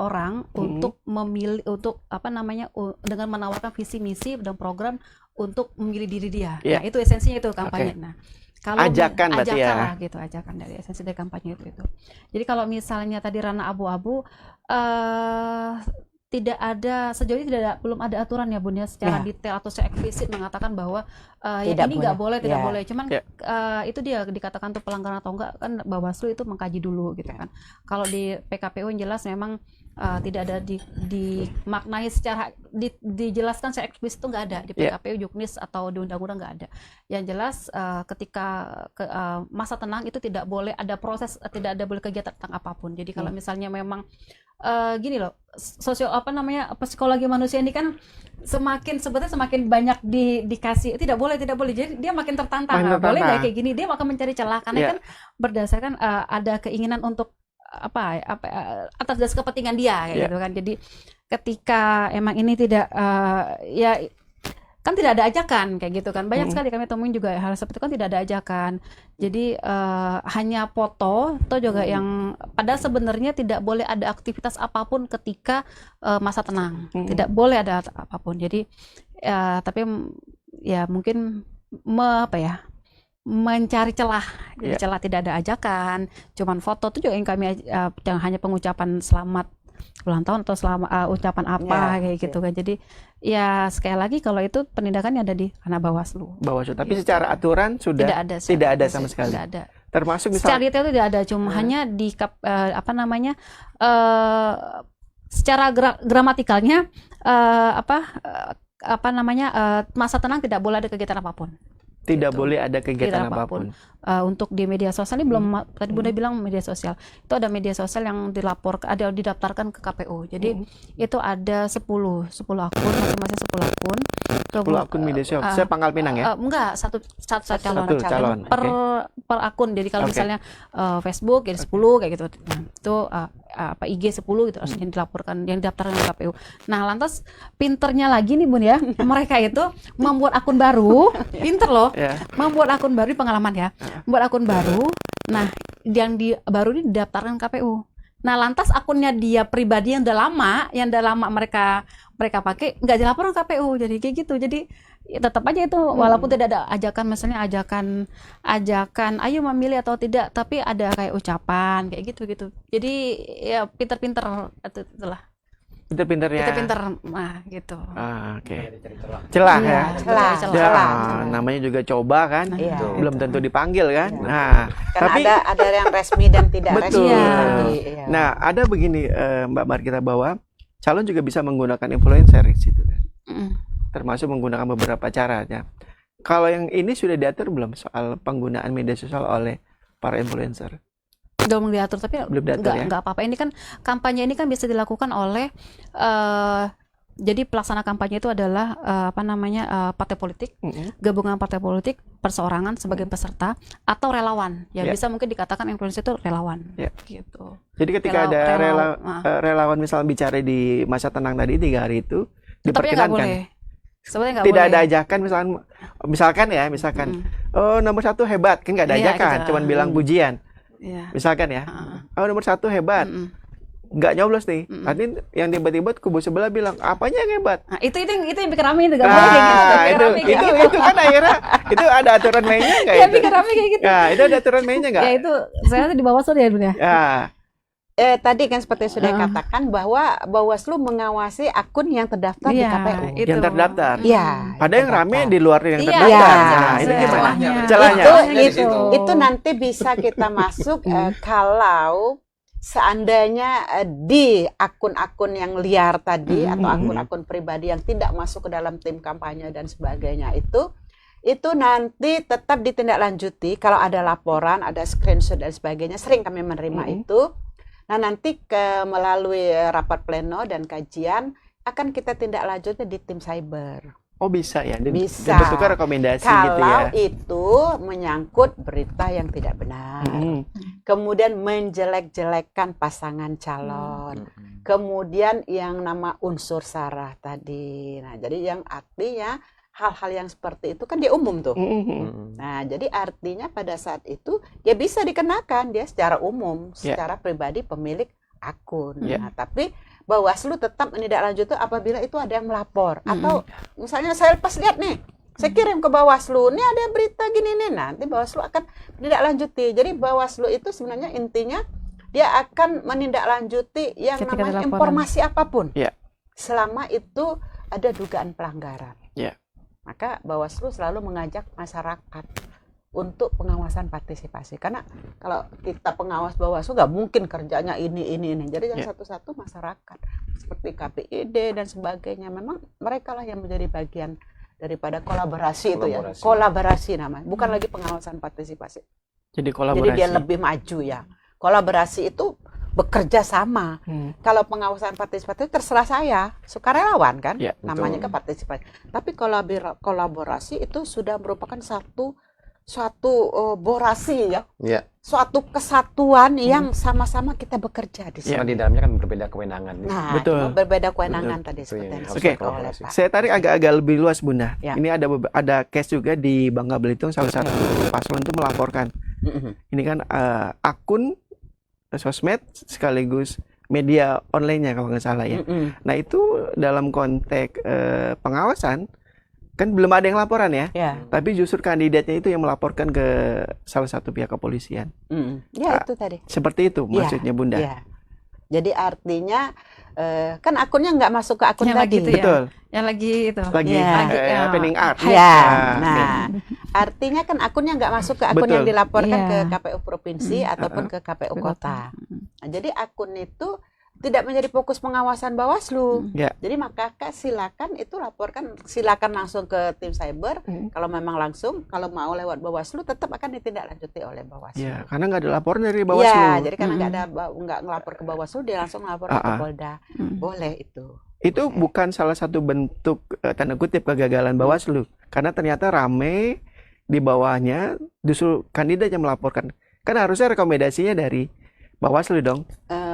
orang untuk memilih, untuk dengan menawarkan visi misi dan program untuk memilih diri dia. Ya. Nah, itu esensinya itu kampanye. Oke. Nah, kalau Ajakan berarti ya. lah gitu, ajakan dari esensi dari kampanye itu. Jadi kalau misalnya tadi ranah abu-abu, tidak ada sejauh ini belum ada aturan ya Bun ya secara detail atau secara eksplisit mengatakan bahwa ya Tidak ini nggak boleh, tidak Ya. boleh. Cuman itu dia dikatakan tuh pelanggaran atau enggak kan Bawaslu itu mengkaji dulu gitu kan. Kalau di PKPU yang jelas memang tidak ada dimaknai secara dijelaskan secara eksplisit itu nggak ada di PKPU, Juknis atau di undang-undang nggak ada. Yang jelas ketika masa tenang itu tidak boleh ada proses, tidak ada boleh kegiatan tentang apapun. Jadi kalau misalnya memang gini loh, psikologi manusia ini kan sebetulnya semakin banyak dikasih tidak boleh, jadi dia makin tertantang. Boleh nggak kayak gini, dia akan mencari celah karena kan berdasarkan ada keinginan untuk atas dasar kepentingan dia kayak gitu kan. Jadi ketika emang ini tidak ya kan tidak ada ajakan kayak gitu kan, banyak sekali kami temuin juga hal seperti itu kan, tidak ada ajakan. Jadi hanya foto atau juga yang padahal sebenarnya tidak boleh ada aktivitas apapun ketika masa tenang, tidak boleh ada apapun. Jadi tapi ya mungkin mencari celah, jadi celah, tidak ada ajakan, cuman foto itu juga yang kami yang hanya pengucapan selamat ulang tahun atau ucapan apa kayak gitu kan. Jadi ya sekali lagi kalau itu penindakannya ada di ranah Bawaslu. Tapi secara aturan sudah tidak ada sama sekali. Tidak ada. Termasuk Secara misalnya detail itu tidak ada, cuma hanya di secara gramatikalnya apa namanya masa tenang tidak boleh ada kegiatan apapun. Tidak Gitu. boleh ada kegiatan Tidak apapun. Untuk di media sosial ini belum tadi Bunda bilang media sosial itu ada media sosial yang didaftarkan ke KPU. Jadi itu ada 10 akun, masing-masing 10 akun. 10 akun media sosial. Saya Pangkal Pinang ya. Enggak, satu calon. Satu calon. Per akun. Jadi kalau Oke. misalnya Facebook jadi 10 kayak gitu. Nah, itu IG 10 gitu harus yang dilaporkan, yang didaftarkan ke KPU. Nah, lantas pinternya lagi nih Bun ya, mereka itu membuat akun baru, pinter loh. Ya. Membuat akun baru, ini pengalaman ya. Membuat akun baru. Nah, baru ini didaftarkan KPU. Nah, lantas akunnya dia pribadi yang udah lama mereka pakai nggak dilaporkan KPU. Jadi kayak gitu. Jadi ya tetap aja itu walaupun tidak ada ajakan, misalnya ajakan ayo memilih atau tidak, tapi ada kayak ucapan kayak gitu. Jadi ya pinter-pinter itulah. Pinter-pinternya. Pinter-pinter gitu. Oke. Celah ya. Celah. Ya, namanya juga coba kan. Iya. Belum tentu dipanggil kan. Iya. Nah, Kan tapi ada yang resmi dan tidak betul. resmi. Iya. tadi. Iya. Nah, ada begini Mbak Margita, bahwa calon juga bisa menggunakan influencer di situ kan. Mm. Termasuk menggunakan beberapa caranya. Kalau yang ini sudah diatur belum soal penggunaan media sosial oleh para influencer? Belum diatur, tapi Belum diatur ya? nggak apa-apa. Ini kan kampanye ini kan bisa dilakukan oleh jadi pelaksana kampanye itu adalah partai politik, gabungan partai politik, perseorangan sebagai peserta atau relawan. Ya Ya. bisa mungkin dikatakan influencer itu relawan. Ya. Gitu. Jadi ketika ada relawan misalnya bicara di masa tenang tadi 3 hari itu Tapi nggak boleh. diperkenankan. Sebenarnya nggak Tidak boleh. ada ajakan misalkan nomor 1 hebat, kan nggak ada Iya, ajakan, gitu. cuman bilang pujian. Iya. Misalkan ya, nomor 1 hebat, nggak nyoblos nih. Nanti yang tiba-tiba kubu sebelah bilang apanya yang hebat. Nah, itu yang bikin rame itu nggak boleh kayak gitu. Bikin rame kayak gitu. itu kan akhirnya itu ada aturan mainnya nggak Ya itu? bikin rame kayak gitu. Nah, itu ada aturan mainnya nggak? Ya itu saya di bawah ya Bun ya. Ya, Tadi kan seperti sudah katakan bahwa Bawaslu mengawasi akun yang terdaftar di Iya, KPU. itu. yang terdaftar. Iya. Padahal yang rame di luar yang Iya, terdaftar. iya. Nah, itu gimana? Celahnya. Celahnya. Itu nanti bisa kita masuk kalau seandainya di akun-akun yang liar tadi atau akun-akun pribadi yang tidak masuk ke dalam tim kampanye dan sebagainya itu nanti tetap ditindaklanjuti kalau ada laporan, ada screenshot dan sebagainya. Sering kami menerima itu. Nah, nanti melalui rapat pleno dan kajian akan kita tindak lanjutnya di tim cyber. Oh, bisa ya. Bisa. Bentuknya rekomendasi gitu ya. Kalau itu menyangkut berita yang tidak benar, kemudian menjelek-jelekkan pasangan calon, kemudian yang nama unsur sara tadi. Nah, jadi yang artinya hal-hal yang seperti itu kan dia umum tuh. Nah, jadi artinya pada saat itu ya bisa dikenakan dia secara umum, secara pribadi pemilik akun. Nah, tapi Bawaslu tetap menindaklanjuti apabila itu ada yang melapor atau misalnya saya pas lihat nih, saya kirim ke Bawaslu, ini ada berita gini nih, nanti Bawaslu akan menindaklanjuti. Jadi Bawaslu itu sebenarnya intinya dia akan menindaklanjuti yang Ketika namanya ada laporan. informasi apapun, Ya. selama itu ada dugaan pelanggaran. Ya. Maka Bawaslu selalu mengajak masyarakat untuk pengawasan partisipasi, karena kalau kita pengawas Bawaslu nggak mungkin kerjanya ini. Jadi yang satu-satu masyarakat seperti KPID dan sebagainya, memang mereka lah yang menjadi bagian daripada kolaborasi itu ya, kolaborasi namanya, bukan lagi pengawasan partisipasi. Jadi Jadi kolaborasi. dia lebih maju ya. Kolaborasi itu bekerja sama. Kalau pengawasan partisipasi terserah saya, sukarelawan kan, Ya, namanya ke partisipasi. Tapi kolaborasi itu sudah merupakan suatu borasi ya, suatu kesatuan yang sama-sama kita bekerja di sini. Karena di dalamnya kan berbeda kewenangan. Nah, Betul. berbeda kewenangan tadi Itu seperti yang yang harus Oke. disebutkan oleh Pak. Saya tarik agak-agak lebih luas, Bunda. Ya. Ini ada case juga di Bangka Belitung, salah satu paslon itu melaporkan. Ini kan akun sosmed sekaligus media online-nya kalau nggak salah ya. Nah, itu dalam konteks pengawasan kan belum ada yang laporan ya. Ya. Tapi justru kandidatnya itu yang melaporkan ke salah satu pihak kepolisian. Ya, itu tadi. Seperti itu maksudnya, Bunda. Ya. Jadi artinya kan akunnya nggak masuk ke akun Yang tadi. lagi itu ya. Betul. Yang lagi itu. Lagi Ya. happening art. Ya, Nah, nah, artinya kan akunnya nggak masuk ke akun Betul. yang dilaporkan Iya. ke KPU provinsi ataupun ke KPU kota. Nah, jadi akun itu tidak menjadi fokus pengawasan Bawaslu. Ya. Jadi maka silakan itu laporkan, silakan langsung ke tim cyber. Kalau memang langsung, kalau mau lewat Bawaslu tetap akan ditindaklanjuti oleh Bawaslu. Ya, karena nggak ada laporan dari Bawaslu. Ya, jadi karena nggak ngelapor ke Bawaslu, dia langsung lapor ke Polda. Boleh itu. Itu bukan salah satu bentuk tanda kutip kegagalan Bawaslu, karena ternyata rame di bawahnya justru kandidat yang melaporkan. Kan harusnya rekomendasinya dari Bawaslu dong.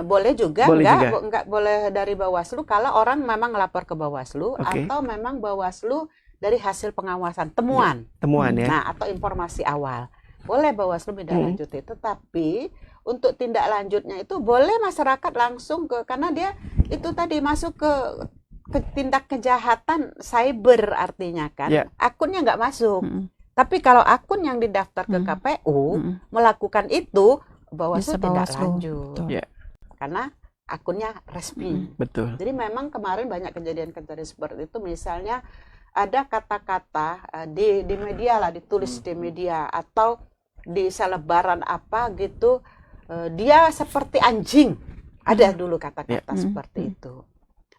Boleh juga, Boleh enggak boleh dari Bawaslu kalau orang memang ngelapor ke Bawaslu atau memang Bawaslu dari hasil pengawasan temuan. Temuan ya. Nah, atau informasi awal. Boleh Bawaslu menindaklanjuti, tetapi untuk tindak lanjutnya itu boleh masyarakat langsung karena dia itu tadi masuk ke tindak kejahatan cyber artinya kan. Ya. Akunnya nggak masuk. Tapi kalau akun yang didaftar ke KPU melakukan itu, Bawaslu tidak lanjut. Ya. Karena akunnya resmi. Betul. Jadi memang kemarin banyak kejadian-kejadian seperti itu. Misalnya ada kata-kata di media lah, ditulis di media atau di selebaran apa gitu, dia seperti anjing. Ada dulu kata-kata seperti itu.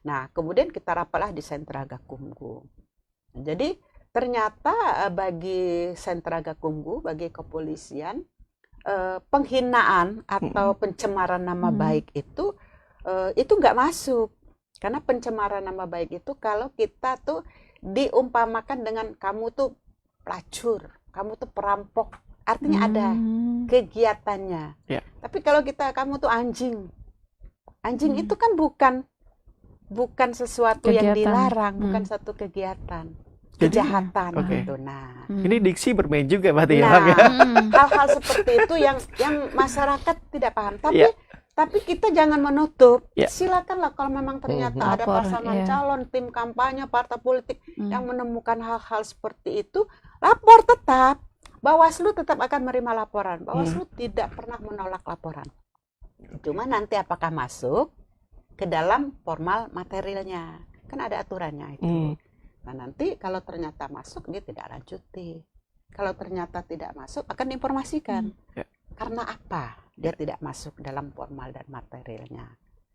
Nah, kemudian kita rapatlah di Sentra Gakumdu. Jadi ternyata bagi Sentra Gakumdu, bagi kepolisian, penghinaan atau pencemaran nama baik itu nggak masuk. Karena pencemaran nama baik itu kalau kita tuh diumpamakan dengan kamu tuh pelacur, kamu tuh perampok, artinya ada kegiatannya. Ya. Tapi kalau kamu tuh anjing itu kan bukan sesuatu yang dilarang, bukan satu kegiatan. Kejahatan gitu. Nah, ini diksi bermain juga berarti ya. Hal-hal seperti itu yang masyarakat tidak paham. Tapi kita jangan menutup. Silakanlah kalau memang ternyata ada pasangan calon, tim kampanye, partai politik yang menemukan hal-hal seperti itu, lapor tetap. Bawaslu tetap akan menerima laporan. Bawaslu tidak pernah menolak laporan. Cuma nanti apakah masuk ke dalam formal materialnya? Kan ada aturannya itu. Nah, nanti kalau ternyata masuk, dia tidak lanjuti. Kalau ternyata tidak masuk, akan diinformasikan. Karena apa dia tidak masuk dalam formal dan materialnya?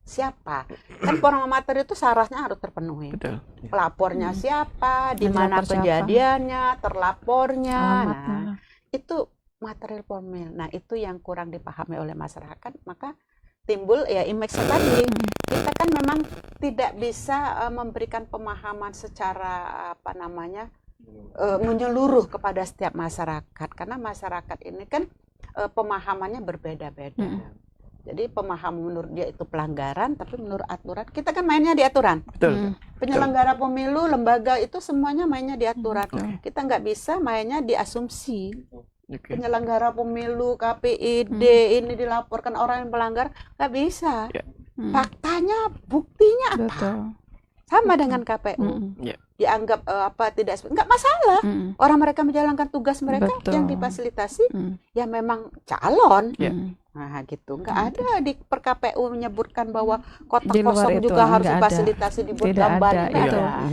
Siapa? Kan formal materi itu syaratnya harus terpenuhi. Betul. Pelapornya siapa, di mana kejadiannya, terlapornya. Nah, itu material formal. Nah, itu yang kurang dipahami oleh masyarakat, maka timbul ya image tadi. Kita kan memang tidak bisa memberikan pemahaman secara menyeluruh kepada setiap masyarakat, karena masyarakat ini kan pemahamannya berbeda-beda. Jadi pemahaman menurut dia itu pelanggaran, tapi menurut aturan kita kan mainnya di aturan. Betul. Penyelenggara pemilu, lembaga itu semuanya mainnya di aturan. Kita nggak bisa mainnya di asumsi. Penyelenggara pemilu, KPID ini dilaporkan orang yang melanggar, nggak bisa. Faktanya, buktinya apa? Betul. Sama dengan KPU. Dianggap tidak, nggak masalah. Orang mereka menjalankan tugas mereka yang difasilitasi, ya memang calon. Nah gitu, nggak ada di per KPU menyebutkan bahwa kotak kosong juga harus difasilitasi dibuat gambar.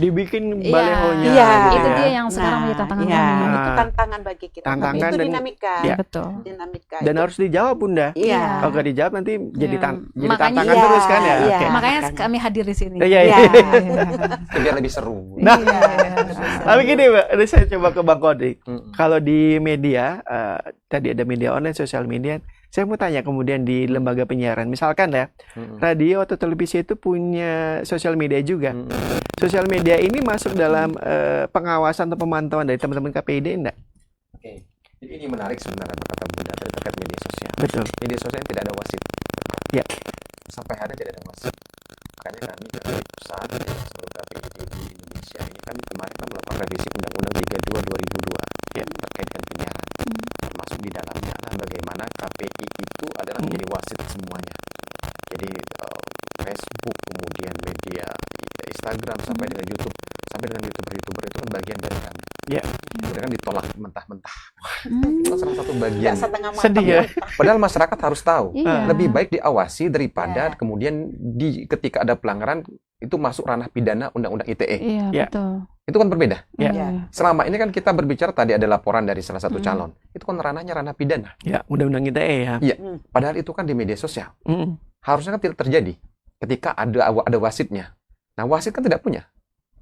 Dibikin balehonya. Itu dia yang sekarang menjadi tantangan kami. Itu tantangan bagi kita. Tantangan itu dan, dinamika. Betul. Dinamika. Dan harus dijawab Bunda. Kalau nggak dijawab nanti jadi tantangan terus kan ya. Makanya kami hadir di sini. Biar lebih seru. Nah, tapi gini Mbak, ini saya coba ke Bang Kodi. Kalau di media, tadi ada media online, sosial media, saya mau tanya kemudian di lembaga penyiaran, misalkan ya, radio atau televisi itu punya sosial media juga. Sosial media ini masuk dalam pengawasan atau pemantauan dari teman-teman KPID enggak? Oke. Jadi ini menarik sebenarnya kata Bunda terkait media sosial. Betul. Media sosial tidak ada wasit. Ya. Sampai hari tidak ada wasit. Makanya kami dari pusat seluruh KPID di Indonesia ini kan kemarin kan melakukan revisi Undang-Undang 32 2002 terkait dengan penyiaran. Termasuk di dalamnya adalah bagaimana KPI itu adalah menjadi wasit semuanya. Jadi Facebook, kemudian media Instagram sampai dengan YouTube, sampai dengan YouTuber itu kan bagian dari kami. Kemudian kan ditolak mentah-mentah. Itu salah satu bagian. Sedih ya. Padahal masyarakat harus tahu lebih baik diawasi daripada kemudian ketika ada pelanggaran itu masuk ranah pidana Undang-Undang ITE. Betul. Itu kan berbeda. Selama ini kan kita berbicara tadi ada laporan dari salah satu calon. Itu kan ranahnya ranah pidana. Undang-Undang ITE ya. Padahal itu kan di media sosial. Harusnya kan tidak terjadi. ketika ada wasitnya. Nah, wasit kan tidak punya.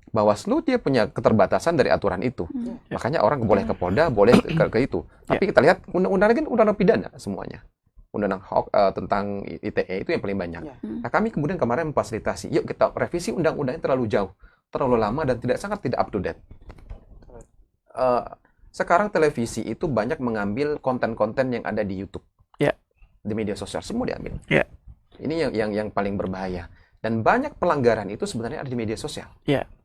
Bawaslu dia punya keterbatasan dari aturan itu. Makanya orang boleh ke Polda, boleh ke itu. Tapi kita lihat undang-undang kan undang-undang pidana semuanya. Undang-undang tentang ITE itu yang paling banyak. Nah, kami kemudian kemarin memfasilitasi, yuk kita revisi undang-undangnya terlalu jauh, terlalu lama dan sangat tidak up to date. Sekarang televisi itu banyak mengambil konten-konten yang ada di YouTube, di media sosial, semua diambil. Ini yang paling berbahaya. Dan banyak pelanggaran itu sebenarnya ada di media sosial.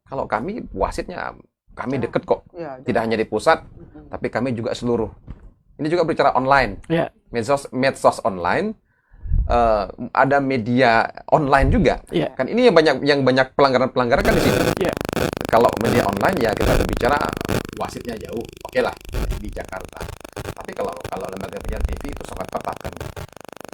Kalau kami wasitnya, kami deket kok. Tidak hanya di pusat, tapi kami juga seluruh. Ini juga berbicara online. Medsos online, ada media online juga. Kan ini yang banyak pelanggaran kan di sini. Kalau media online ya kita berbicara wasitnya jauh, oke lah di Jakarta. Tapi kalau lembaga penyiaran TV itu sangat ketat kan.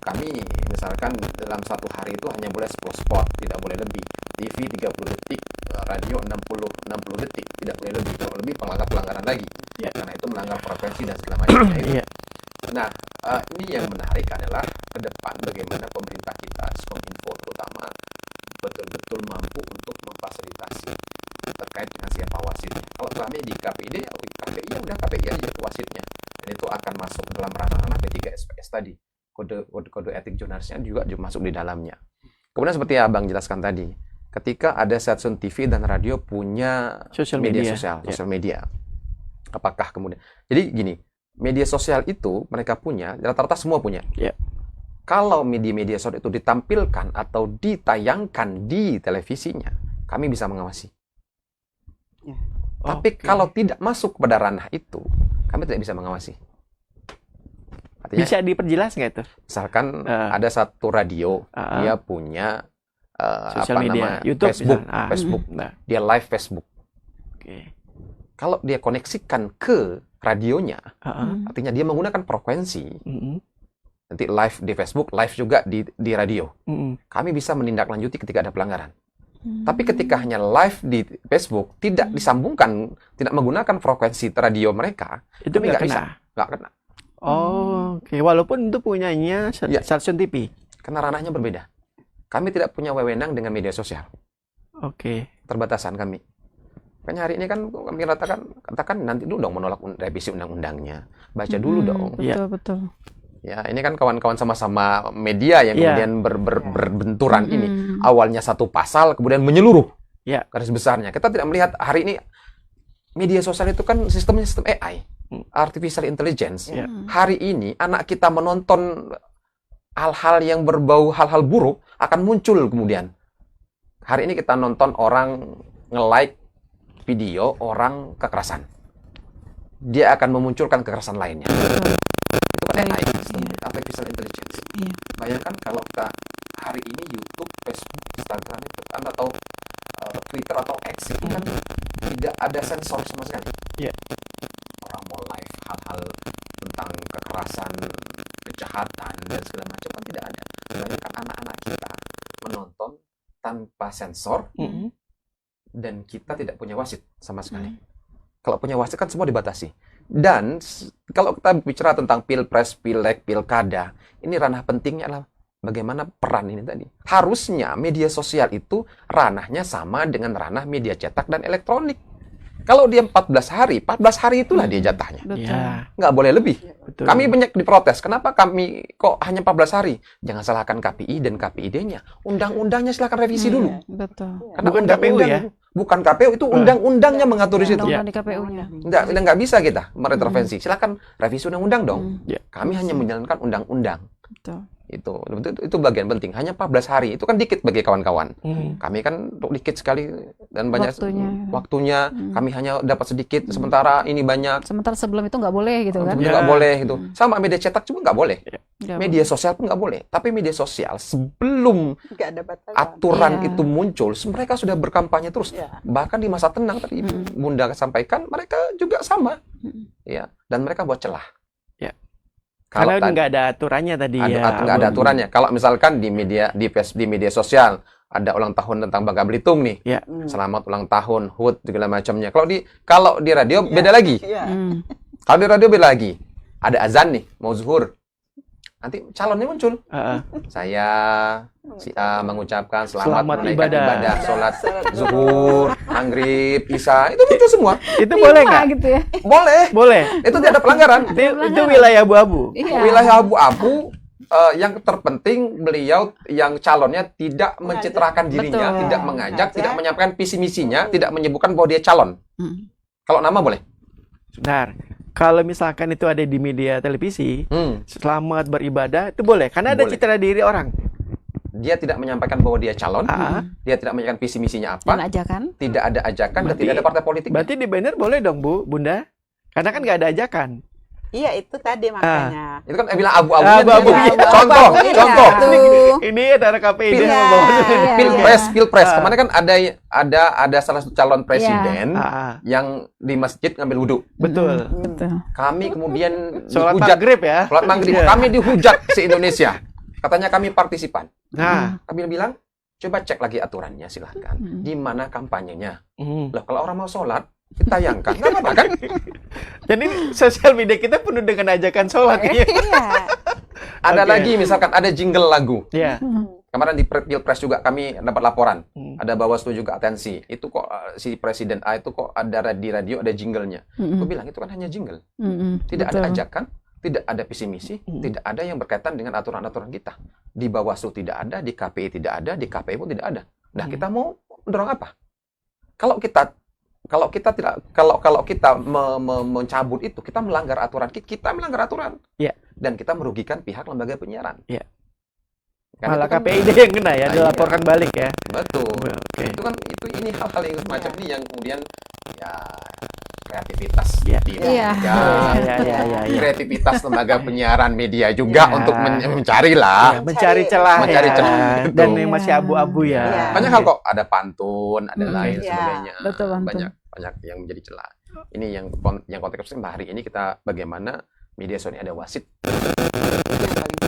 Kami misalkan dalam satu hari itu hanya boleh 10 spot, tidak boleh lebih. TV 30 detik, radio 60 detik, tidak boleh lebih. Kalau lebih pelanggaran lagi. Karena itu melanggar frekuensi dan segala macamnya. Nah, ini yang menarik adalah ke depan bagaimana pemerintah kita, Kominfo terutama, betul-betul mampu untuk memfasilitasi terkait dengan siapa wasitnya. Kalau kami di KPID, KPI udah KPI aja wasitnya. Dan itu akan masuk dalam ranah-ranah P3SPS tadi. Kode etik jurnalisnya juga masuk di dalamnya. Kemudian seperti yang Abang jelaskan tadi, ketika ada stasiun TV dan radio punya media sosial media, apakah kemudian? Jadi gini, media sosial itu mereka punya, rata-rata semua punya. Kalau media sosial itu ditampilkan atau ditayangkan di televisinya, kami bisa mengawasi. Tapi kalau tidak masuk kepada ranah itu, kami tidak bisa mengawasi. Artinya, bisa diperjelas nggak itu? Misalkan ada satu radio, dia punya sosial media, YouTube, Facebook, dia live Facebook. Kalau dia koneksikan ke radionya, artinya dia menggunakan frekuensi. Nanti live di Facebook, live juga di radio. Kami bisa menindaklanjuti ketika ada pelanggaran. Tapi ketika hanya live di Facebook, tidak disambungkan, tidak menggunakan frekuensi radio mereka, itu nggak bisa, nggak kena. Walaupun itu punyanya stasiun TV. Karena ranahnya berbeda. Kami tidak punya wewenang dengan media sosial. Terbatasan kami. Makanya hari ini kan kami katakan nanti dulu dong menolak revisi undang-undangnya. Baca dulu dong. Betul. Ya, ini kan kawan-kawan sama-sama media yang kemudian berbenturan ini. Awalnya satu pasal, kemudian menyeluruh. Garis besarnya. Kita tidak melihat hari ini media sosial itu kan sistemnya sistem AI. Artificial intelligence. Hari ini anak kita menonton hal-hal yang berbau hal-hal buruk akan muncul kemudian. Hari ini kita nonton orang nge-like video orang kekerasan. Dia akan memunculkan kekerasan lainnya. Itu kan AI, artificial intelligence. Bayangkan kalau kita hari ini YouTube, Facebook, Instagram itu kan atau Twitter atau X itu kan tidak ada sensor sama sekali. Orang mau live hal-hal tentang kekerasan, kejahatan dan segala macam kan tidak ada. Bayangkan anak-anak kita menonton tanpa sensor dan kita tidak punya wasit sama sekali. Kalau punya wasit kan semua dibatasi. Dan kalau kita bicara tentang pilpres, pileg, pilkada, ini ranah pentingnya adalah bagaimana peran ini tadi. Harusnya media sosial itu ranahnya sama dengan ranah media cetak dan elektronik. Kalau dia 14 hari itulah dia jatahnya. Nggak boleh lebih. Kami banyak diprotes. Kenapa kami kok hanya 14 hari? Jangan salahkan KPI dan KPID-nya. Undang-undangnya silakan revisi dulu. Karena bukan KPU ya? Bukan KPU, itu undang-undangnya mengatur di situ. Di KPU-nya. Nggak bisa kita mengintervensi. Silakan revisi undang-undang dong. Kami hanya menjalankan undang-undang. Itu bagian penting. Hanya 14 hari itu kan dikit bagi kawan-kawan. Kami kan dikit sekali dan banyak waktunya. Kami hanya dapat sedikit, sementara ini banyak. Sementara sebelum itu nggak boleh gitu kan? Nggak boleh gitu. Sama media cetak juga nggak boleh. Media sosial pun nggak boleh. Tapi media sosial sebelum aturan itu muncul, mereka sudah berkampanye terus. Bahkan di masa tenang tadi Bunda sampaikan, mereka juga sama. Dan mereka buat celah. Kalau nggak ada aturannya tadi nggak ada aturannya. Kalau misalkan di media sosial ada ulang tahun tentang Bangka Belitung nih, selamat ulang tahun, HUT segala macamnya. Kalau di radio beda lagi. Kalau di radio beda lagi. Ada azan nih, mau zuhur. nanti calonnya muncul. Saya si A mengucapkan selamat menunaikan ibadah, sholat zuhur, maghrib, isya, itu muncul semua. Itu boleh nggak? gitu ya. Boleh. Itu tidak ada pelanggaran. Itu wilayah abu-abu. Iya. Wilayah abu-abu. Yang terpenting beliau yang calonnya tidak mencitrakan dirinya, Betul. tidak mengajak, tidak menyampaikan visi misinya, tidak menyebutkan bahwa dia calon. Kalau nama boleh. Sebentar. Kalau misalkan itu ada di media televisi, selamat beribadah, itu boleh. Karena ada Boleh. citra diri orang. Dia tidak menyampaikan bahwa dia calon, dia tidak menyampaikan visi misinya apa, Dan ajakan. tidak ada ajakan, dan Berarti- tidak ada partai politik. Berarti di banner boleh dong, Bunda? Karena kan nggak ada ajakan. Iya, itu tadi makanya. Itu kan bilang abu-abu. Abu-abu, Kan? iya. Contoh. Tuh. Ini antara KPID Iya. sama Bawaslu. Pilpres. Kemarin kan ada salah satu calon presiden Ah, yang di masjid ngambil wudhu. betul. Betul. Kami kemudian Sholat dihujat. maghrib ya. Sholat maghrib. Iya. Kami dihujat se-Indonesia. Katanya kami partisipan. Nah, Kami bilang, coba cek lagi aturannya silahkan. Di mana kampanyenya? Loh, kalau orang mau sholat, ditayangkan. Nggak apa-apa kan? jadi sosial media kita penuh dengan ajakan sholat ya. Iya. Ada Oke. lagi misalkan ada jingle lagu. Iya. Kemarin di Pilpres juga kami dapat laporan. Hmm. Ada Bawaslu juga atensi. Itu kok si Presiden A itu kok ada di radio ada jinglenya. Gue bilang itu kan hanya jingle. Tidak ada ajakan, tidak ada visi misi, tidak ada yang berkaitan dengan aturan-aturan kita. Di Bawaslu tidak ada, di KPI tidak ada, di KPI pun tidak ada. Nah, kita mau mendorong apa? Kalau kita mencabut itu, kita melanggar aturan. Kita melanggar aturan. Iya. Dan kita merugikan pihak lembaga penyiaran. Iya. Karena Malah itu kan- KPID yang kena ya, Nah, dilaporkan balik ya. Betul. Oke. Itu kan ini hal-hal yang semacam ini yang kemudian ya kreativitas Iya. di Iya. Iya. kreativitas lembaga penyiaran media juga Iya. untuk mencari lah. Ya, mencari celah Mencari ya. celah, betul. Dan yang masih abu-abu ya. Iya. Banyak hal kok, ada pantun, ada lain Iya. sebagainya. Betul, pantun. Banyak yang menjadi celah. Ini yang konteksnya hari ini kita bagaimana media sosial ini ada wasit. Itu yang paling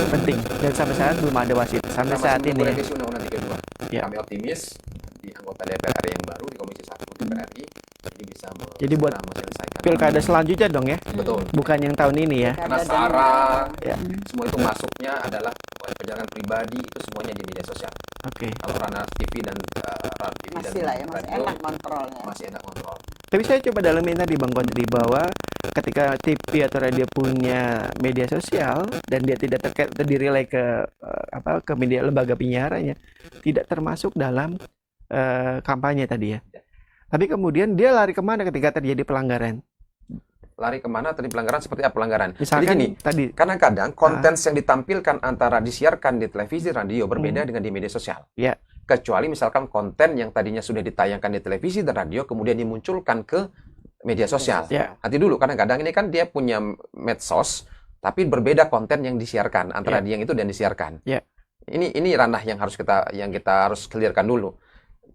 Penting. Dan sampai saat belum ada wasit. Sampai saat ini. ya. revisi Undang-Undang 32. Ya. Kami optimis di anggota DPR yang baru di Komisi 1 DPR RI ini bisa Jadi buat menyelesaikan Pilkada selanjutnya dong ya. betul. Bukan yang tahun ini ya. Karena SARA, Ya. semua itu masuknya adalah perjalanan pribadi itu semuanya di media sosial. Oke. Kalau ranah TV dan TV Masih dan lah ya, masih radio, enak kontrolnya. masih enak kontrol. Tapi saya coba dalamin tadi Bang Kodri bahwa ketika TV atau radio punya media sosial dan dia tidak terdiri ke ke media lembaga penyiarannya, tidak termasuk dalam kampanye tadi ya. Tapi kemudian dia lari kemana ketika terjadi pelanggaran? Lari kemana tadi pelanggaran seperti apa pelanggaran? Misalkan Jadi gini, tadi kadang-kadang konten yang ditampilkan antara disiarkan di televisi radio berbeda dengan di media sosial. Ya. Kecuali misalkan konten yang tadinya sudah ditayangkan di televisi dan radio kemudian dimunculkan ke media sosial. Ya. Nanti dulu kadang-kadang ini kan dia punya medsos tapi berbeda konten yang disiarkan antara dia yang itu dan disiarkan. Ya. Ini ranah yang kita harus clearkan dulu.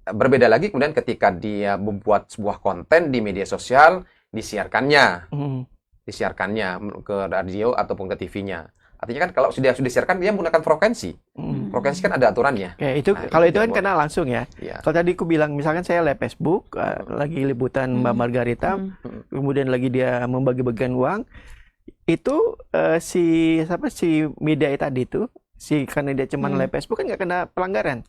Berbeda lagi kemudian ketika dia membuat sebuah konten di media sosial disiarkannya ke radio ataupun ke TV-nya. Artinya kan kalau sudah disiarkan dia menggunakan frekuensi. Frekuensi kan ada aturannya. Oke, itu Nah, kalau itu itu kan boleh. kena langsung ya. Ya. Kalau tadi aku bilang misalkan saya live Facebook lagi liputan Mbak Margarita, kemudian lagi dia membagi-bagikan uang, itu si media tadi itu karena dia cuma live Facebook kan nggak kena pelanggaran.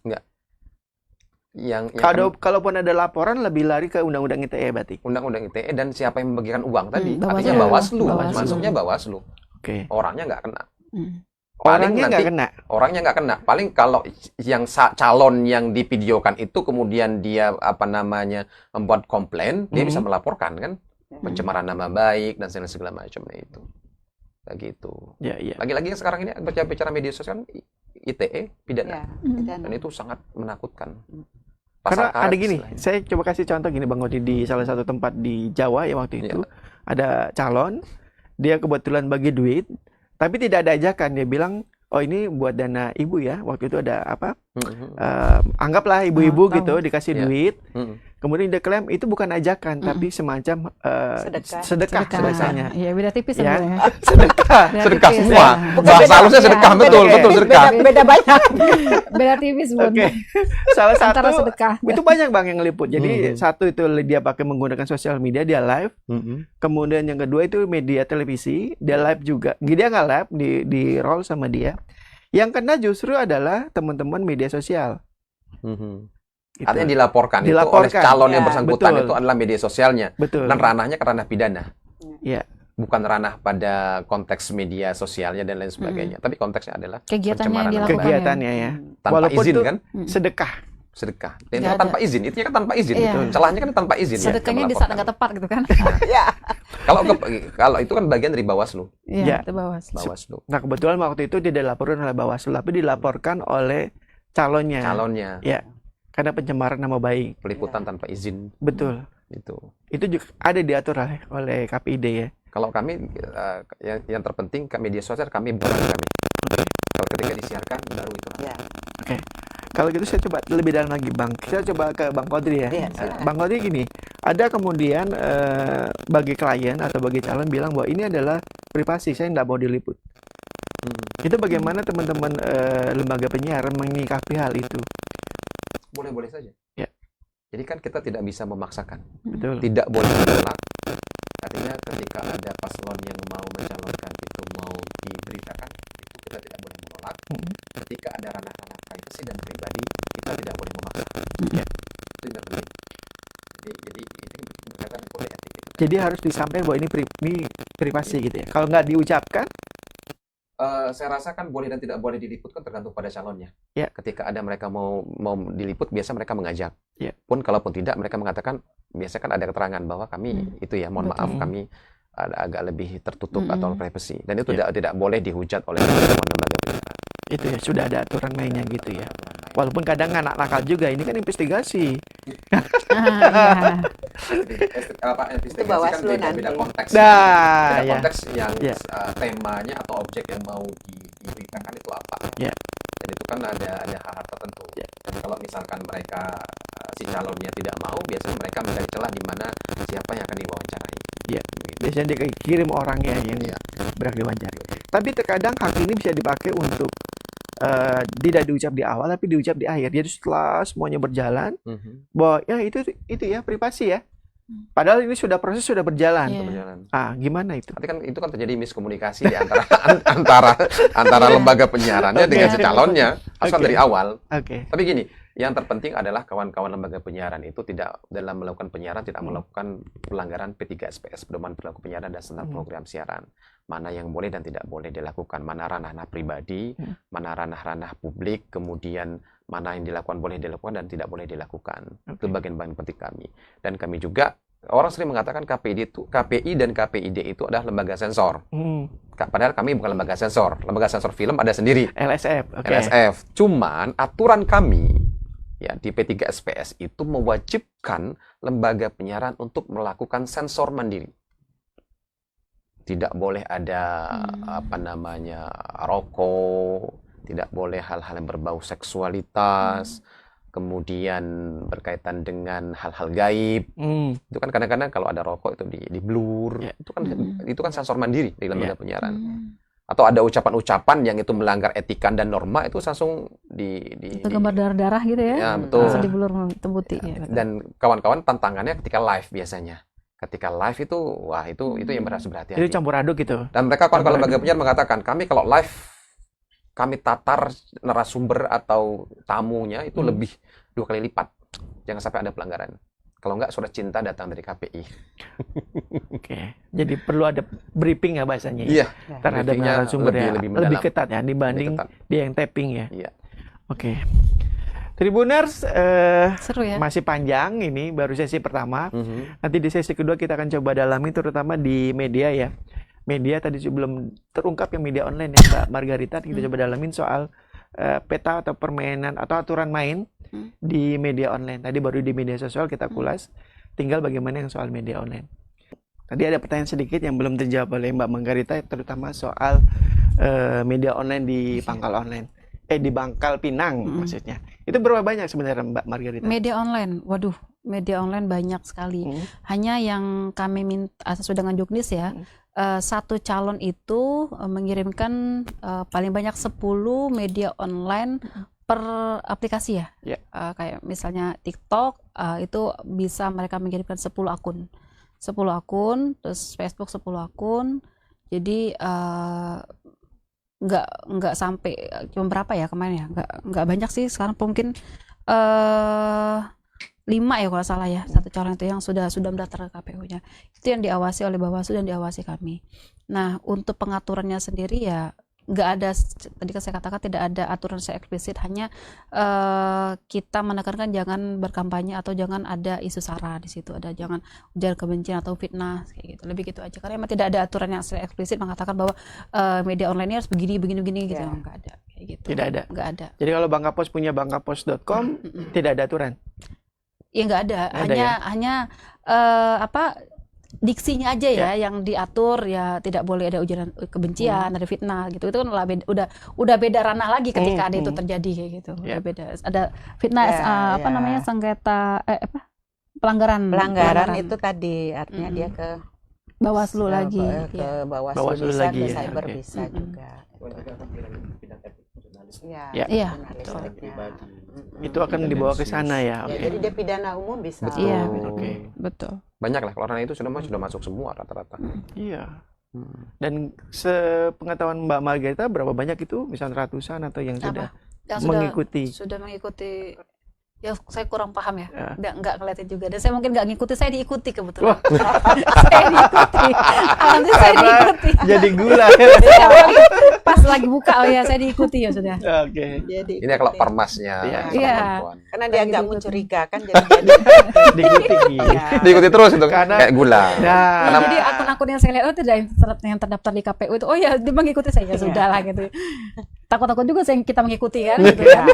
Yang Kalaupun ada laporan lebih lari ke Undang-Undang ITE berarti. Undang-Undang ITE dan siapa yang membagikan uang tadi. Bawaslu. Artinya Bawaslu, Bawaslu. masuknya Bawaslu. Oke. Orangnya nggak kena. Orangnya nggak kena. Orangnya nggak kena. Paling kalau yang calon yang divideokan itu kemudian dia membuat komplain, dia bisa melaporkan kan pencemaran nama baik dan segala macamnya itu. Kayak gitu. Ya, iya. Lagi-lagi sekarang ini bicara media sosial ITE pidana. Ya, Dan itu sangat menakutkan. Karena Pasal karet ada gini, istilahnya. saya coba kasih contoh gini Bang Odi di salah satu tempat di Jawa ya waktu itu ada calon, dia kebetulan bagi duit, tapi tidak ada ajakan. Dia bilang, oh ini buat dana ibu ya. Waktu itu ada apa? Anggaplah ibu-ibu tahu. gitu dikasih Iya. duit. Kemudian diklaim itu bukan ajakan, tapi semacam sedekah bahasanya. Iya, beda tipis Ya. sebenarnya. Sedekah. Beda Sedekah tipis, semua. ya. Bahasa halusnya sedekah, Ya. betul, Oke. betul sedekah. Beda banyak. Beda tipis, Bun. Oke. Salah Antara satu sedekah. itu banyak Bang yang ngeliput. Jadi Mhm. satu itu dia pakai menggunakan sosial media, dia live. Kemudian yang kedua itu media televisi, dia live juga. Dia nggak live, di roll sama dia. Yang kena justru adalah teman-teman media sosial. Gitu. Artinya dilaporkan itu oleh Dilaporkan. calon yang Ya, bersangkutan betul. itu adalah media sosialnya. Betul. Dan ranahnya ke ranah pidana. Ya. Bukan ranah pada konteks media sosialnya dan lain sebagainya. Tapi konteksnya adalah Kegiatannya yang pencemaran dilakukan. Kegiatannya ya. tanpa Walaupun izin itu kan? sedekah. Sedekah. Dan itu Nggak kan tanpa izin. Itu kan tanpa izin. Iya. Celahnya kan tanpa izin. ya, Sedekahnya kita di saat melaporkan. nggak tepat gitu kan. Ya. Kalau itu kan bagian dari Bawaslu. Ya. Iya, itu Bawaslu. Bawaslu. Nah kebetulan waktu itu dia dilaporkan oleh Bawaslu, tapi dilaporkan oleh calonnya. Calonnya. Ya. Karena pencemaran nama baik. Peliputan tanpa izin. Betul. Itu. Itu juga ada diatur oleh KPID ya. Kalau kami yang terpenting media sosial kami bukan kami. Kalau ketika disiarkan baru itu. Ya. Kalau gitu saya coba lebih dalam lagi Bang. Kita coba ke Bang Kodri ya. Iya, silakan. Bang Kodri gini, ada kemudian bagi klien atau bagi calon bilang bahwa ini adalah privasi, saya nggak mau diliput. Itu bagaimana teman-teman lembaga penyiaran menyikapi hal itu? Boleh-boleh saja. Ya. Jadi kan kita tidak bisa memaksakan. Betul. Tidak boleh menolak. Artinya ketika ada paslon yang mau mencalonkan itu mau diberitakan, itu kita tidak boleh menolak. Ketika ada ranah-ranah privasi dan pribadi, kita tidak boleh memaksa. Ya. Itu yang penting. Jadi itu berkaitan kode etik. Jadi harus disampaikan bahwa ini privasi gitu ya. Kalau nggak diucapkan, Saya rasa kan boleh dan tidak boleh diliput kan tergantung pada calonnya. Ya. Ketika ada mereka mau diliput, biasa mereka mengajak. Ya. Pun kalaupun tidak, mereka mengatakan biasa kan ada keterangan bahwa kami itu ya, mohon maaf Betul. kami agak lebih tertutup atau privacy. Dan itu Ya. tidak boleh dihujat oleh teman-teman lembaga penyiaran. itu ya sudah ada aturan mainnya gitu ya. Walaupun kadang anak nakal juga, ini kan investigasi. Iya. Investigasi kan Bawaslu beda nanti. konteks. Nah, Beda ya. konteks yang Ya. temanya atau objek yang mau diberitakan itu apa. Ya. Dan itu kan ada hal-hal tertentu. Ya. Kalau misalkan mereka si calonnya tidak mau, biasanya mereka mencari celah di mana siapa yang akan diwawancarai. Ya. Begitu. Biasanya dikirim orangnya yang Iya. berhak diwawancari. Tapi terkadang hak ini bisa dipakai untuk tidak diucap di awal tapi diucap di akhir. Jadi setelah semuanya berjalan, bahwa ya itu ya privasi ya. Padahal ini proses sudah berjalan. Iya. Berjalan. Ah, gimana itu? Nanti kan itu kan terjadi miskomunikasi di antara lembaga penyiarannya dengan si calonnya. Harus kan Oke. dari awal. Oke. Tapi gini, yang terpenting adalah kawan-kawan lembaga penyiaran itu tidak dalam melakukan penyiaran tidak melakukan pelanggaran P3SPS, pedoman perilaku penyiaran dan standar program siaran. Mana yang boleh dan tidak boleh dilakukan, mana ranah-ranah pribadi, mana ranah-ranah publik, kemudian mana yang dilakukan boleh dilakukan dan tidak boleh dilakukan. Itu bagian-bagian penting kami. Dan kami juga orang sering mengatakan KPI dan KPID itu adalah lembaga sensor. Padahal kami bukan lembaga sensor. Lembaga sensor film ada sendiri. LSF. Oke. LSF. Cuman aturan kami ya di P3SPS itu mewajibkan lembaga penyiaran untuk melakukan sensor mandiri. Tidak boleh ada rokok, tidak boleh hal-hal yang berbau seksualitas, kemudian berkaitan dengan hal-hal gaib. Itu kan kadang-kadang kalau ada rokok itu di blur. Ya. Itu kan sensor mandiri di lembaga penyiaran. Hmm. Atau ada ucapan-ucapan yang itu melanggar etika dan norma itu langsung Itu gambar darah-darah gitu ya. Ya, betul. Langsung dibulur tembuti. Ya, betul. Dan kawan-kawan tantangannya ketika live biasanya. Ketika live itu wah itu yang harus berhati-hati. Itu campur aduk gitu. Dan mereka kalau lembaga penyiaran mengatakan kami kalau live kami tatar narasumber atau tamunya itu lebih 2 kali lipat. Jangan sampai ada pelanggaran. Kalau enggak surat cinta datang dari KPI. Oke. Jadi perlu ada briefing ya bahasanya. Iya. Terhadap Briefingnya narasumber ya. lebih Lebih mendalam. ketat ya dibanding Lebih ketat. dia yang tapping ya. Iya. Oke. Tribuners Seru ya. masih panjang ini baru sesi pertama. Nanti di sesi kedua kita akan coba dalami terutama di media ya. Media tadi belum terungkap yang media online ya Mbak Margarita. Kita coba dalamin soal peta atau permainan atau aturan main di media online. Tadi baru di media sosial kita kulas. Tinggal bagaimana yang soal media online. Tadi ada pertanyaan sedikit yang belum terjawab oleh Mbak Margarita terutama soal media online di pangkal online. Di Bangkal Pinang maksudnya. Itu berapa banyak sebenarnya Mbak Margarita? Media online, waduh, media online banyak sekali. Hanya yang kami minta sudah dengan Juknis ya, satu calon itu mengirimkan paling banyak 10 media online per aplikasi ya. Kayak misalnya TikTok itu bisa mereka mengirimkan 10 akun. 10 akun, terus Facebook 10 akun. Jadi nggak sampai cuma berapa ya kemarin ya, nggak banyak sih sekarang mungkin 5 ya kalau salah ya, satu calon itu yang sudah mendaftar ke KPU-nya. Itu yang diawasi oleh Bawaslu dan diawasi kami. Nah, untuk pengaturannya sendiri ya nggak ada, tadi kan saya katakan tidak ada aturan secara eksplisit, hanya kita menekankan jangan berkampanye atau jangan ada isu sara di situ, ada jangan ujar kebencian atau fitnah kayak gitu, lebih gitu aja. Karena memang tidak ada aturan yang secara eksplisit mengatakan bahwa media online ini harus begini gitu, nggak ada kayak gitu. Tidak ada. Nggak ada. Jadi kalau Bangkapos punya bangkapos.com tidak ada aturan. Ya nggak ada, hanya diksinya aja ya yang diatur, ya tidak boleh ada ujaran kebencian, ada fitnah gitu. Itu kan udah beda ranah lagi ketika ada itu terjadi kayak gitu. Udah beda. Ada fitnah namanya sengketa pelanggaran itu tadi artinya dia ke Bawaslu lagi. Ke Bawaslu bisa, ke cyber bisa juga. Iya. Itu akan dibawa ke sana ya. Jadi dia pidana umum bisa. Iya, betul. Banyak lah kalau itu sudah masuk semua rata-rata. Iya. Dan sepengetahuan Mbak Margarita berapa banyak itu, misalnya ratusan atau yang sudah mengikuti? Sudah mengikuti. Ya saya kurang paham ya, nggak ngeliatin juga, dan saya mungkin nggak ngikuti, saya diikuti kebetulan. Saya diikuti, alhamdulillah saya diikuti. Jadi gula. Pas lagi buka, saya diikuti ya sudah. Oke. Ini kalau parmasnya. Iya. Karena dia agak mencurigakan, jadi diikuti. Diikuti terus itu kayak gula. Jadi akun-akun yang saya lihat tidak yang terdaftar di KPU itu, oh ya dia mengikuti saya, ya sudah lah gitu. Takut-takut juga kita mengikuti kan, gitu kan.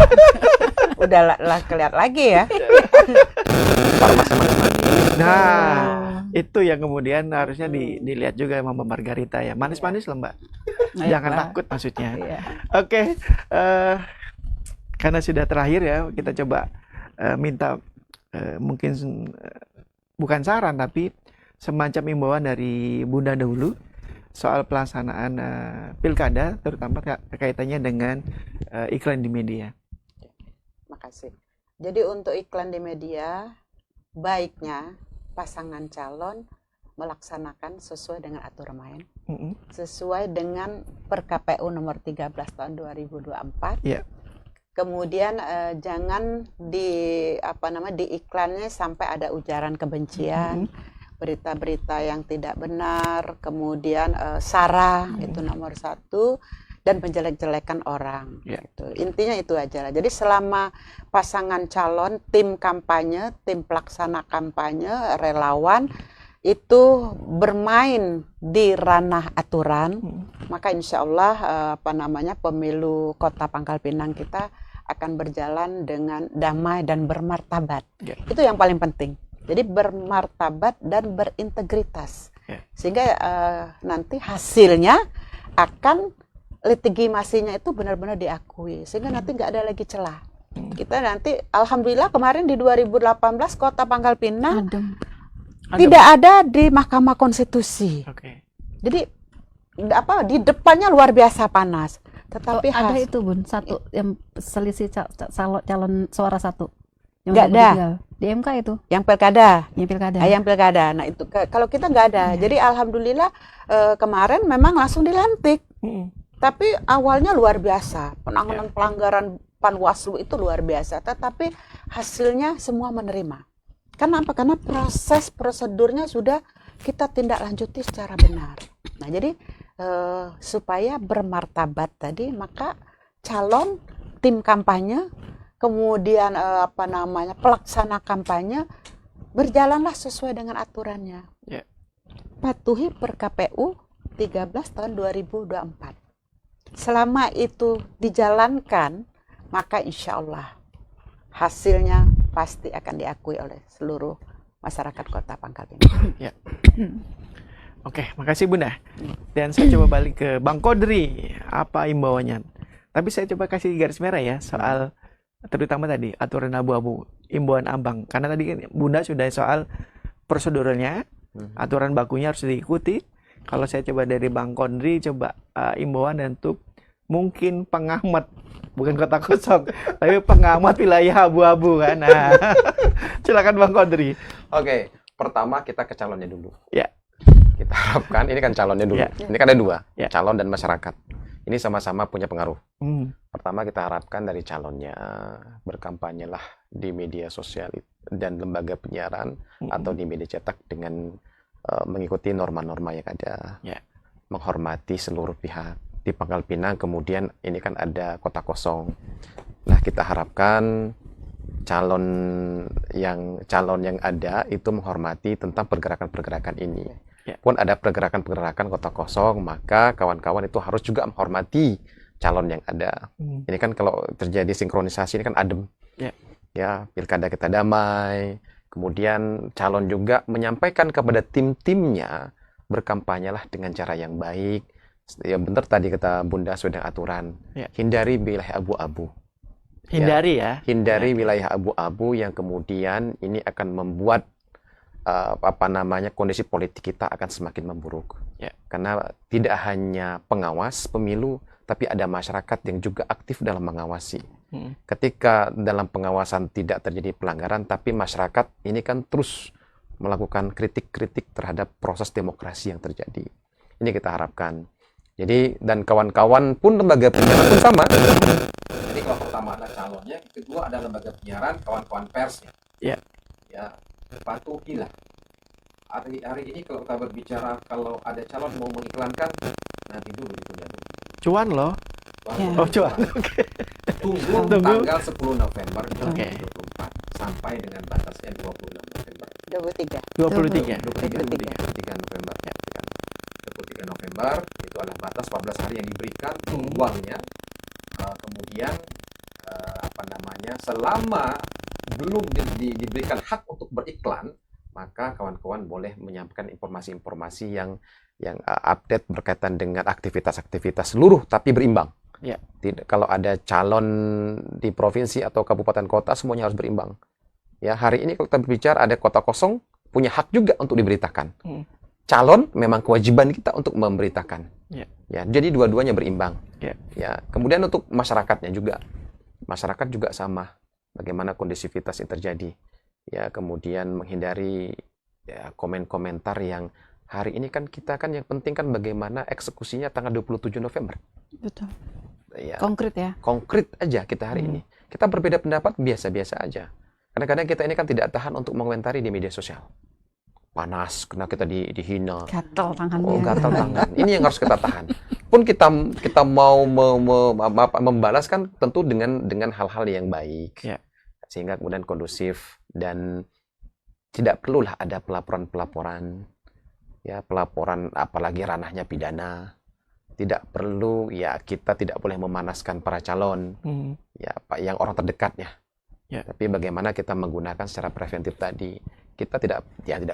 Udah kelihatan lagi ya. Nah, itu yang kemudian harusnya dilihat juga sama Mbak Margarita ya. Manis-manis lah Mbak. Jangan takut maksudnya. Oke, karena sudah terakhir ya, kita coba minta mungkin bukan saran tapi semacam imbauan dari Bunda dahulu soal pelaksanaan pilkada, terutama kaitannya dengan iklan di media. Makasih. Jadi untuk iklan di media, baiknya pasangan calon melaksanakan sesuai dengan aturan main, sesuai dengan per KPU nomor 13 tahun 2024. Kemudian jangan di iklannya sampai ada ujaran kebencian, berita-berita yang tidak benar, kemudian sara itu nomor 1. Dan menjelek-jelekan orang. Gitu. Intinya itu aja lah. Jadi selama pasangan calon, tim kampanye, tim pelaksana kampanye, relawan itu bermain di ranah aturan, maka insya Allah pemilu Kota Pangkal Pinang kita akan berjalan dengan damai dan bermartabat. Itu yang paling penting. Jadi bermartabat dan berintegritas, sehingga nanti hasilnya akan legitimasinya itu benar-benar diakui, sehingga nanti nggak ada lagi celah. Kita nanti, alhamdulillah kemarin di 2018 Kota Pangkal Pinang tidak ada di Mahkamah Konstitusi. Jadi di depannya luar biasa panas. Tetapi ada itu Bun, satu yang selisih calon suara satu. Nggak ada di MK itu. Yang pilkada. Yang pilkada. Nah itu kalau kita nggak ada. Jadi alhamdulillah kemarin memang langsung dilantik. Tapi awalnya luar biasa, penanganan pelanggaran Panwaslu itu luar biasa, tetapi hasilnya semua menerima. Kenapa? Karena proses prosedurnya sudah kita tindak lanjuti secara benar. Nah jadi supaya bermartabat tadi, maka calon, tim kampanye, kemudian pelaksana kampanye berjalanlah sesuai dengan aturannya. Patuhi per KPU 13 tahun 2024. Selama itu dijalankan, maka insya Allah hasilnya pasti akan diakui oleh seluruh masyarakat Kota Pangkal Pinang. Oke, makasih Bunda. Dan saya coba balik ke Bang Kodri, apa imbauannya? Tapi saya coba kasih garis merah ya soal terutama tadi aturan abu-abu, imbauan ambang. Karena tadi kan Bunda sudah soal prosedurnya, aturan bakunya harus diikuti. Kalau saya coba dari Bang Kondri, coba imbauan untuk mungkin pengamat, bukan kota kosong, tapi pengamat wilayah abu-abu kan. Nah, silakan Bang Kondri. Oke, pertama kita ke calonnya dulu. Ya. Kita harapkan, ini kan calonnya dulu. Ya. Ini kan ada dua, Ya. calon dan masyarakat. Ini sama-sama punya pengaruh. Hmm. Pertama kita harapkan dari calonnya berkampanye lah di media sosial dan lembaga penyiaran atau di media cetak dengan mengikuti norma-norma yang ada, Ya. menghormati seluruh pihak. Di Pangkal Pinang kemudian ini kan ada kota kosong. Nah kita harapkan calon yang ada itu menghormati tentang pergerakan-pergerakan ini. Ya. Pun ada pergerakan-pergerakan kota kosong, maka kawan-kawan itu harus juga menghormati calon yang ada. Ini kan kalau terjadi sinkronisasi ini kan adem. Ya. Ya, pilkada kita damai. Kemudian calon juga menyampaikan kepada tim-timnya berkampanyelah dengan cara yang baik. Ya benar tadi kata Bunda sudah aturan. Ya. Hindari wilayah abu-abu. Hindari ya. Hindari wilayah abu-abu yang kemudian ini akan membuat kondisi politik kita akan semakin memburuk. Ya. Karena tidak hanya pengawas pemilu, tapi ada masyarakat yang juga aktif dalam mengawasi. Ketika dalam pengawasan tidak terjadi pelanggaran, tapi masyarakat ini kan terus melakukan kritik-kritik terhadap proses demokrasi yang terjadi. Ini kita harapkan. Jadi, dan kawan-kawan pun lembaga penyiaran pun sama. Jadi kalau pertama adalah calonnya, kedua ada lembaga penyiaran, kawan-kawan persnya. Ya. Ya, patuhilah. Hari ini kalau kita berbicara, kalau ada calon mau mengiklankan, nanti dulu ditunda dulu. Cuan loh. Ya. Oh, cuan. Oke. Tunggu tanggal 10 November 2024 sampai dengan batasnya 26 November. 23. 23. 23 November. Ya, 23 November itu adalah batas 14 hari yang diberikan uangnya. Kemudian selama belum diberikan hak untuk beriklan, maka kawan-kawan boleh menyampaikan informasi-informasi yang update berkaitan dengan aktivitas-aktivitas seluruh tapi berimbang. Ya. Tidak, kalau ada calon di provinsi atau kabupaten kota semuanya harus berimbang. Ya, hari ini kalau kita berbicara ada kota kosong punya hak juga untuk diberitakan. Calon memang kewajiban kita untuk memberitakan. Ya. Ya, jadi dua-duanya berimbang. Ya. Ya, kemudian untuk masyarakatnya juga. Masyarakat juga sama. Bagaimana kondisivitas yang terjadi. Ya, kemudian menghindari komen-komentar yang hari ini kan kita kan yang penting kan bagaimana eksekusinya tanggal 27 November. Betul. Ya, Konkret ya. konkret aja kita hari ini. Kita berbeda pendapat biasa-biasa aja. Kadang-kadang kita ini kan tidak tahan untuk mengomentari di media sosial. Panas, karena kita dihina. Gatal tangannya. Oh, gatal tangan. Ini yang harus kita tahan. Pun kita mau membalas kan tentu dengan hal-hal yang baik. Ya. Sehingga kemudian kondusif dan tidak perlulah ada pelaporan-pelaporan. Ya, pelaporan apalagi ranahnya pidana. Tidak perlu, ya kita tidak boleh memanaskan para calon, ya yang orang terdekatnya. Ya. Tapi bagaimana kita menggunakan secara preventif tadi, kita tidak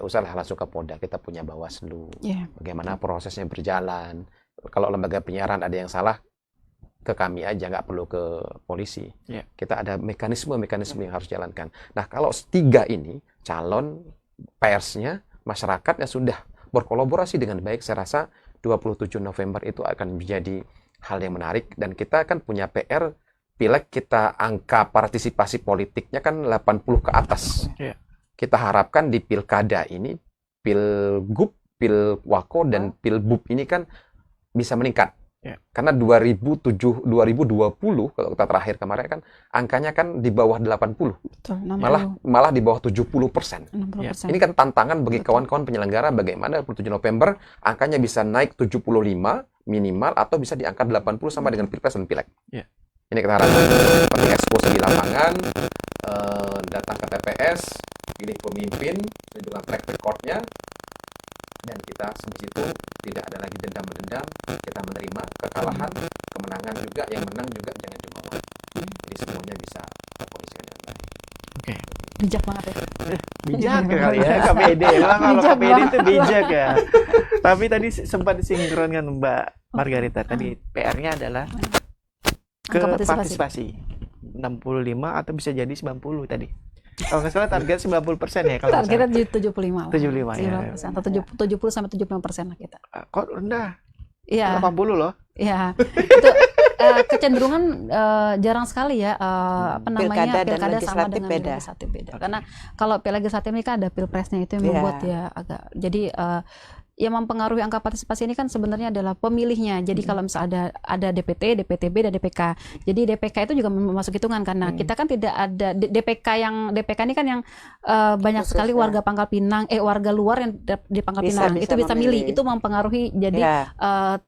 usahlah langsung ke Polda, kita punya Bawaslu. Yeah. Bagaimana prosesnya berjalan. Kalau lembaga penyiaran ada yang salah, ke kami aja, nggak perlu ke polisi. Ya. Kita ada mekanisme yang harus jalankan. Nah, kalau tiga ini, calon, persnya, masyarakatnya sudah berkolaborasi dengan baik, saya rasa 27 November itu akan menjadi hal yang menarik, dan kita kan punya PR pileg, kita angka partisipasi politiknya kan 80 ke atas. Yeah. Kita harapkan di pilkada ini, pilgub, pilwako dan pilbub ini kan bisa meningkat. Yeah. Karena 2020 kalau kita terakhir kemarin kan angkanya kan di bawah 80. Betul, 60. Malah di bawah 70%. 60%. Ini kan tantangan bagi kawan-kawan penyelenggara bagaimana 27 November angkanya bisa naik 75 minimal atau bisa di angka 80 sama dengan Pilpres dan Pileg. Ya. Ini kita harapkan seperti eksposisi di lapangan, datang ke TPS, pilih pemimpin dengan track record-nya, dan kita sebut itu tidak ada lagi dendam-dendam, kita menerima kekalahan, kemenangan juga, yang menang juga jangan jumawa. Jadi semuanya bisa terkondisikan dengan baik. Oke. Bijak banget ya. Bijak kali ya KPD. Emang kalau Bijak KPD itu banget. bijak ya. Tapi tadi sempat disinkronkan Mbak Margarita. Tadi PR-nya adalah ke Angka partisipasi. 65 atau bisa jadi 90 tadi. Kalau nggak salah target 90% ya kalau nggak Targetnya salah. di 75 lah. 75 ya. 75% atau 70 sampai 75% lah kita. Kok rendah? Iya. 80 loh. Ya, itu kecenderungan jarang sekali ya apa namanya Pilkada dan pilkada sama legislatif dengan beda. legislatif beda. Karena kalau legislatif ini kan ada pilpresnya, itu yang Iya. membuat ya agak jadi yang mempengaruhi angka partisipasi ini kan sebenarnya adalah pemilihnya. Jadi kalau misalnya ada DPT, DPTB dan DPK. Jadi DPK itu juga masuk hitungan karena kita kan tidak ada DPK ini kan yang banyak Khusus sekali ya. warga Pangkal Pinang, warga luar yang di Pangkal Bisa Pinang itu bisa milih. memilih. Itu mempengaruhi jadi Ya.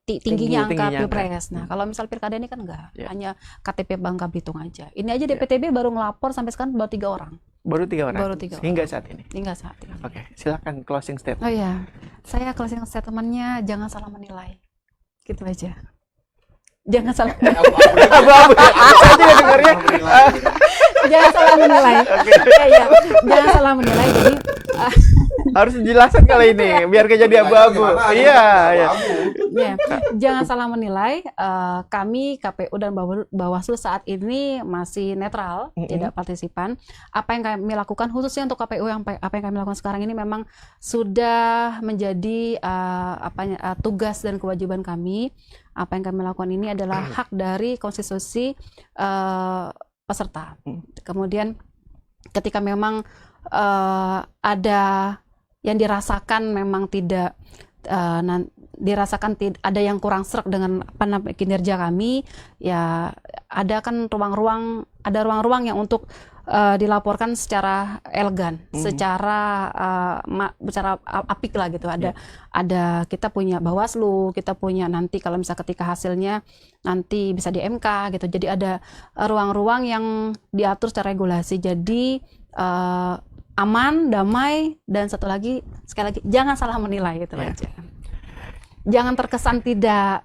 tingginya angka Tingginya pilpres. Nah, kalau misal pilkada ini kan enggak, Ya. hanya KTP Bangka Belitung aja. Ini aja DPTB baru ngelapor sampai sekarang baru 3 orang Baru 3 orang. Baru 3 Hingga saat ini. hingga saat ini. Oke, silakan closing statement. Oh iya, saya closing statement-nya jangan salah menilai, gitu aja. Jangan salah, Abu-abu. Saya juga dengarnya. jangan salah menilai. Iya, iya. Jangan salah menilai. Jadi Harus dijelaskan kali ini biar gak jadi abu-abu. Iya, iya. ya, jangan salah menilai. Kami KPU dan Bawaslu saat ini masih netral, tidak partisipan. Apa yang kami lakukan khususnya untuk KPU apa yang kami lakukan sekarang ini memang sudah menjadi tugas dan kewajiban kami. Apa yang kami lakukan ini adalah hak dari konstitusi peserta. Kemudian ketika memang ada yang dirasakan memang tidak ada yang kurang sreg dengan kinerja kami, ya ada kan ruang-ruang yang untuk dilaporkan secara elegan, secara apik lah gitu. Ada kita punya Bawaslu, kita punya nanti kalau misalnya ketika hasilnya nanti bisa di MK gitu. Jadi ada ruang-ruang yang diatur secara regulasi. Jadi aman, damai, dan satu lagi sekali lagi jangan salah menilai gitu aja. Jangan terkesan tidak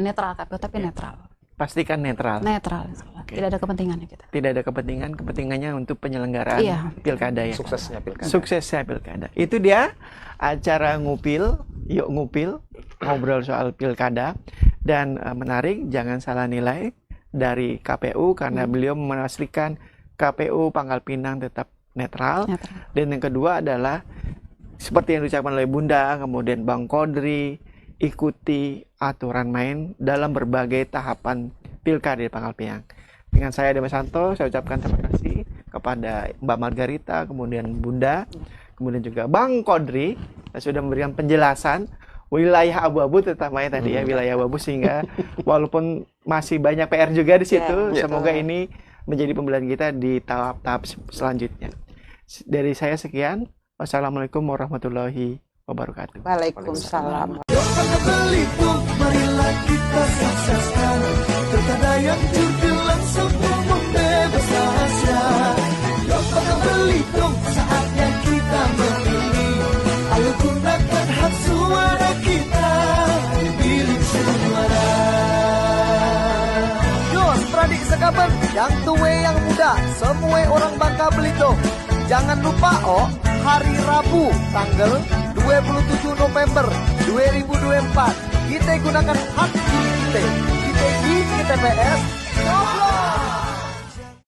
netral KPU, tapi netral. Pastikan netral. Netral. Oke. Tidak ada kepentingannya kita. Tidak ada kepentingannya untuk penyelenggaraan Iya. pilkada ya. Suksesnya pilkada. Suksesnya pilkada. Itu dia acara ngupil, yuk ngupil, ngobrol soal pilkada, dan menarik, jangan salah nilai dari KPU karena beliau memastikan KPU Pangkal Pinang tetap netral. Dan yang kedua adalah seperti yang diucapkan oleh Bunda, kemudian Bang Kodri, ikuti aturan main dalam berbagai tahapan pilkada di Pangkal Pinang. Dengan saya Demes Santo, saya ucapkan terima kasih kepada Mbak Margarita, kemudian Bunda, kemudian juga Bang Kodri yang sudah memberikan penjelasan wilayah abu-abu, terutama ya tadi ya wilayah abu-abu, sehingga walaupun masih banyak PR juga di situ, semoga ini menjadi pembelajaran kita di tahap-tahap selanjutnya. Dari saya sekian. Wassalamualaikum warahmatullahi wabarakatuh. Waalaikumsalam. Belitung, marilah kita sukseskan pilkada yang jujur langsung umum bebas rahasia. Kota Belitung, saatnya kita memilih. Ayo gunakan hak suara kita di bilik suara. Yo, Pradik Sekaban, yang tua yang muda, semua orang Bangka Belitung. Jangan lupa hari Rabu tanggal 27 November 2024 kita gunakan hak pilih kita di TPS